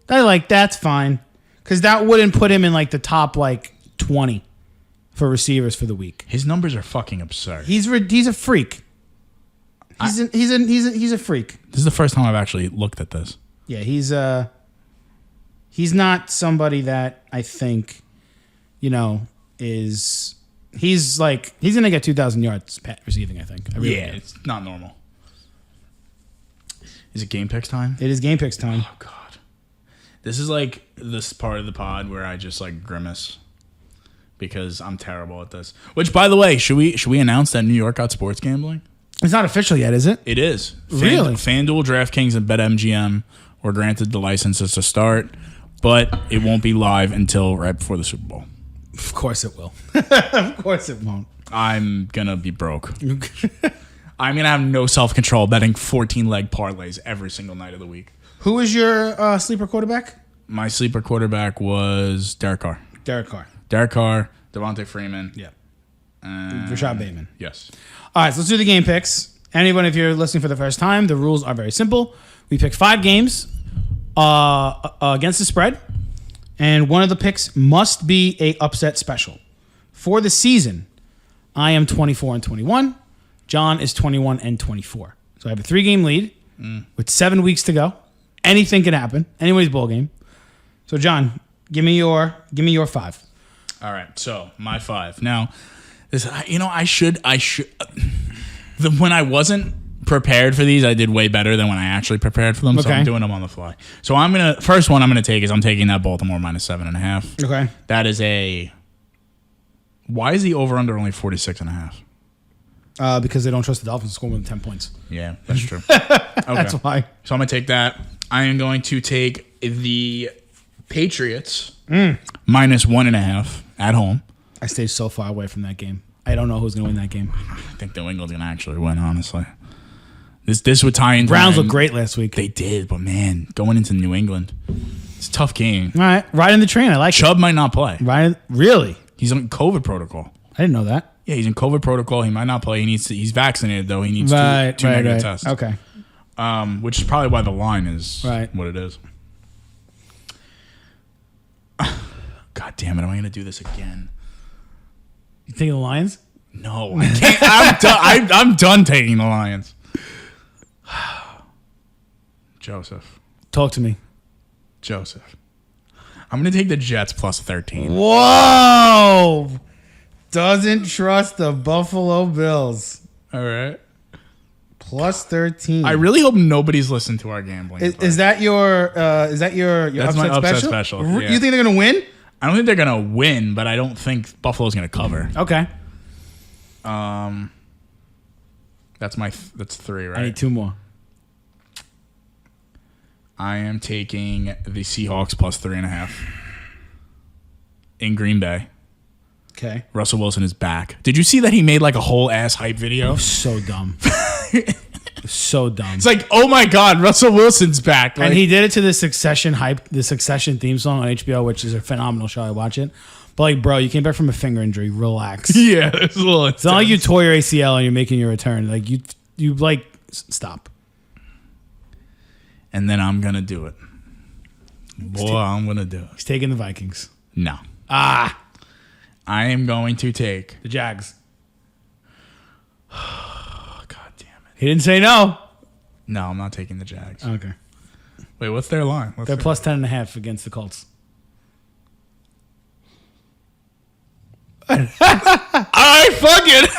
That's fine. Because that wouldn't put him in like the top 20 for receivers for the week. His numbers are fucking absurd. He's a freak. He's a freak. This is the first time I've actually looked at this. Yeah, he's not somebody that I think, he's gonna get 2,000 yards receiving. I think. I really do. It's not normal. Is it game picks time? It is game picks time. Oh God. This is like this part of the pod where I just like grimace because I'm terrible at this. Which, by the way, should we announce that New York got sports gambling? It's not official yet, is it? It is. Really? FanDuel, DraftKings, and BetMGM were granted the licenses to start, but it won't be live until right before the Super Bowl. Of course it will. Of course it won't. I'm gonna be broke. I'm gonna have no self-control betting 14-leg parlays every single night of the week. Who is your sleeper quarterback? My sleeper quarterback was Derek Carr. Derek Carr. Devontae Freeman. Yeah. Rashad Bateman. Yes. All right, so let's do the game picks. Anyone, if you're listening for the first time, the rules are very simple. We pick 5 games against the spread, and one of the picks must be a upset special. For the season, I am 24-21. John is 21-24. So I have a 3-game lead with 7 weeks to go. Anything can happen. Anybody's ball game. So John, give me your 5. All right. So my 5. Now, this I should. When I wasn't prepared for these, I did way better than when I actually prepared for them. So Okay. I'm doing them on the fly. So first one I'm gonna take is I'm taking that Baltimore -7.5. Okay. That is why is the over under only 46.5? Because they don't trust the Dolphins to score more than 10 points. Yeah, that's true. Okay. That's why. So I'm going to take that. I am going to take the Patriots -1.5 at home. I stayed so far away from that game. I don't know who's going to win that game. I think New England's going to actually win, honestly. This would tie into Browns looked great last week. They did, but man, going into New England, it's a tough game. All right, riding the train. I like Chubb might not play. it. Really? He's on COVID protocol. I didn't know that. Yeah, he's in COVID protocol. He might not play. He's vaccinated though. He needs two negative tests. Okay. Which is probably why the line is Right. what it is. God damn it! Am I going to do this again? You think of the Lions? No, I can't. I'm done taking the Lions. Joseph. Talk to me. Joseph. I'm going to take the Jets +13. Whoa! Doesn't trust the Buffalo Bills. All right. +13. I really hope nobody's listened to our gambling. Is that your That's my upset special, yeah. You think they're gonna win? I don't think they're going to win, but I don't think Buffalo's going to cover. Okay. That's 3, right? I need 2 more. I am taking the Seahawks +3.5 in Green Bay. Okay. Russell Wilson is back. Did you see that he made like a whole ass hype video? So dumb. So dumb. It's like, oh my God, Russell Wilson's back. And he did it to the Succession theme song on HBO, which is a phenomenal show. I watch it. But like, bro, you came back from a finger injury. Relax. Yeah, it's a little. It's not like you tore your ACL and you're making your return. Like you stop. And then I'm gonna do it. Boy, I'm gonna do it. He's taking the Vikings. No. I am going to take. The Jags. God damn it. He didn't say no. No, I'm not taking the Jags. Okay. Wait, what's their line? They're +10.5 against the Colts. All right, fuck it.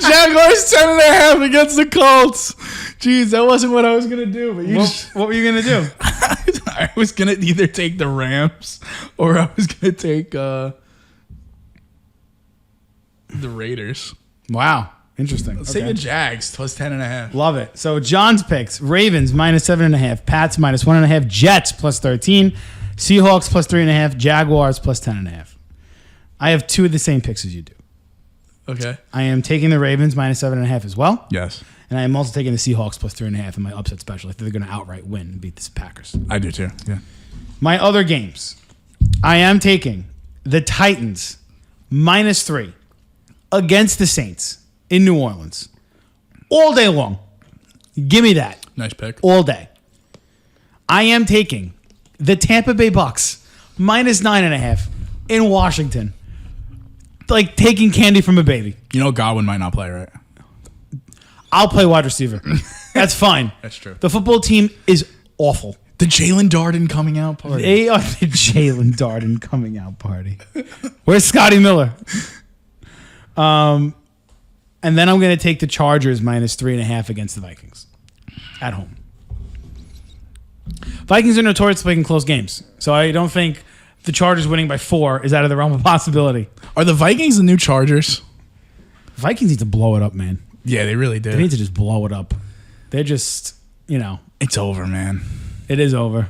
Jaguars 10.5 against the Colts. Jeez, that wasn't what I was gonna do. But What were you gonna do? I was gonna either take the Rams or I was gonna take the Raiders. Wow. Interesting. Let's take the Jags +10.5. Love it. So John's picks: Ravens -7.5, Pats -1.5, Jets +13, Seahawks +3.5, Jaguars +10.5. I have 2 of the same picks as you do. Okay. I am taking the Ravens -7.5 as well. Yes. And I am also taking the Seahawks +3.5 in my upset special. I think they're going to outright win and beat the Packers. I do too. Yeah. My other games, I am taking the Titans -3 against the Saints in New Orleans all day long. Give me that Nice pick. all day. I am taking the Tampa Bay Bucks -9.5 in Washington. Like taking candy from a baby. You know Godwin might not play, right? I'll play wide receiver. That's fine. That's true. The football team is awful. The Jalen Darden coming out party. They are the Jalen Darden coming out party. Where's Scotty Miller? And then I'm going to take the Chargers -3.5 against the Vikings. at home. Vikings are notorious for playing close games, so I don't think the Chargers winning by 4 is out of the realm of possibility. Are the Vikings the new Chargers? Vikings need to blow it up, man. Yeah, they really do. They need to just blow it up. They're just, It's over, man. it is over.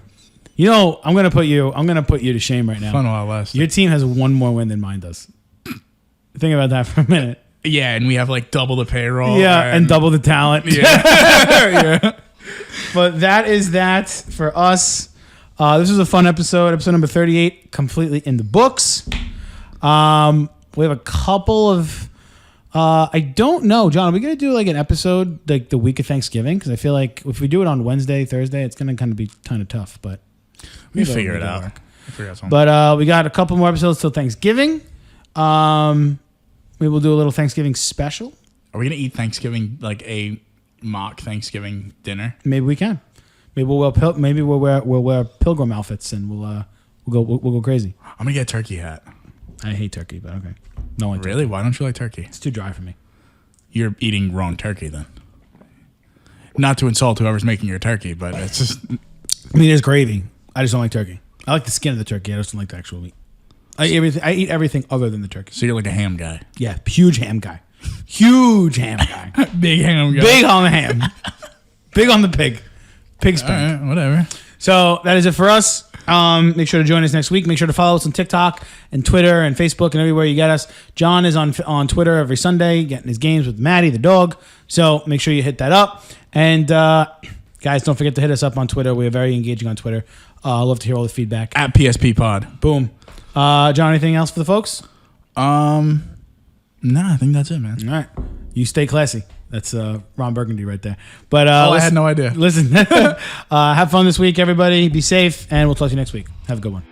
I'm gonna put you to shame right now. Fun while it lasts. Your team has one more win than mine does. Think about that for a minute. Yeah, and we have like double the payroll. Yeah, and double the talent. Yeah. Yeah. But that is that for us. This was a fun episode number 38, completely in the books. We have a couple of I don't know, John, are we going to do like an episode like the week of Thanksgiving? Because I feel like if we do it on Wednesday, Thursday, it's going to kind of be kind of tough. But we figure it out. But we got a couple more episodes till Thanksgiving. We will do a little Thanksgiving special. Are we going to eat Thanksgiving, like a mock Thanksgiving dinner? Maybe we can. Maybe we'll wear pilgrim outfits and we'll go crazy. I'm going to get a turkey hat. I hate turkey, but okay. No one. Really? Why don't you like turkey? It's too dry for me. You're eating wrong turkey then. Not to insult whoever's making your turkey, but it's just. I mean, it's gravy. I just don't like turkey. I like the skin of the turkey. I just don't like the actual meat. I eat everything other than the turkey. So you're like a ham guy. Yeah, huge ham guy. Huge ham guy. Big ham guy. Big on the ham. Big on the pig. Pig spank. All right, whatever. So that is it for us. Make sure to join us next week. Make sure to follow us on TikTok and Twitter and Facebook and everywhere you get us. John is on Twitter every Sunday getting his games with Maddie, the dog. So make sure you hit that up. And guys, don't forget to hit us up on Twitter. We are very engaging on Twitter. I love to hear all the feedback. At PSP Pod. Boom. John, anything else for the folks? No, I think that's it, man. All right. You stay classy. That's Ron Burgundy right there. But I had no idea. Listen, have fun this week, everybody. Be safe, and we'll talk to you next week. Have a good one.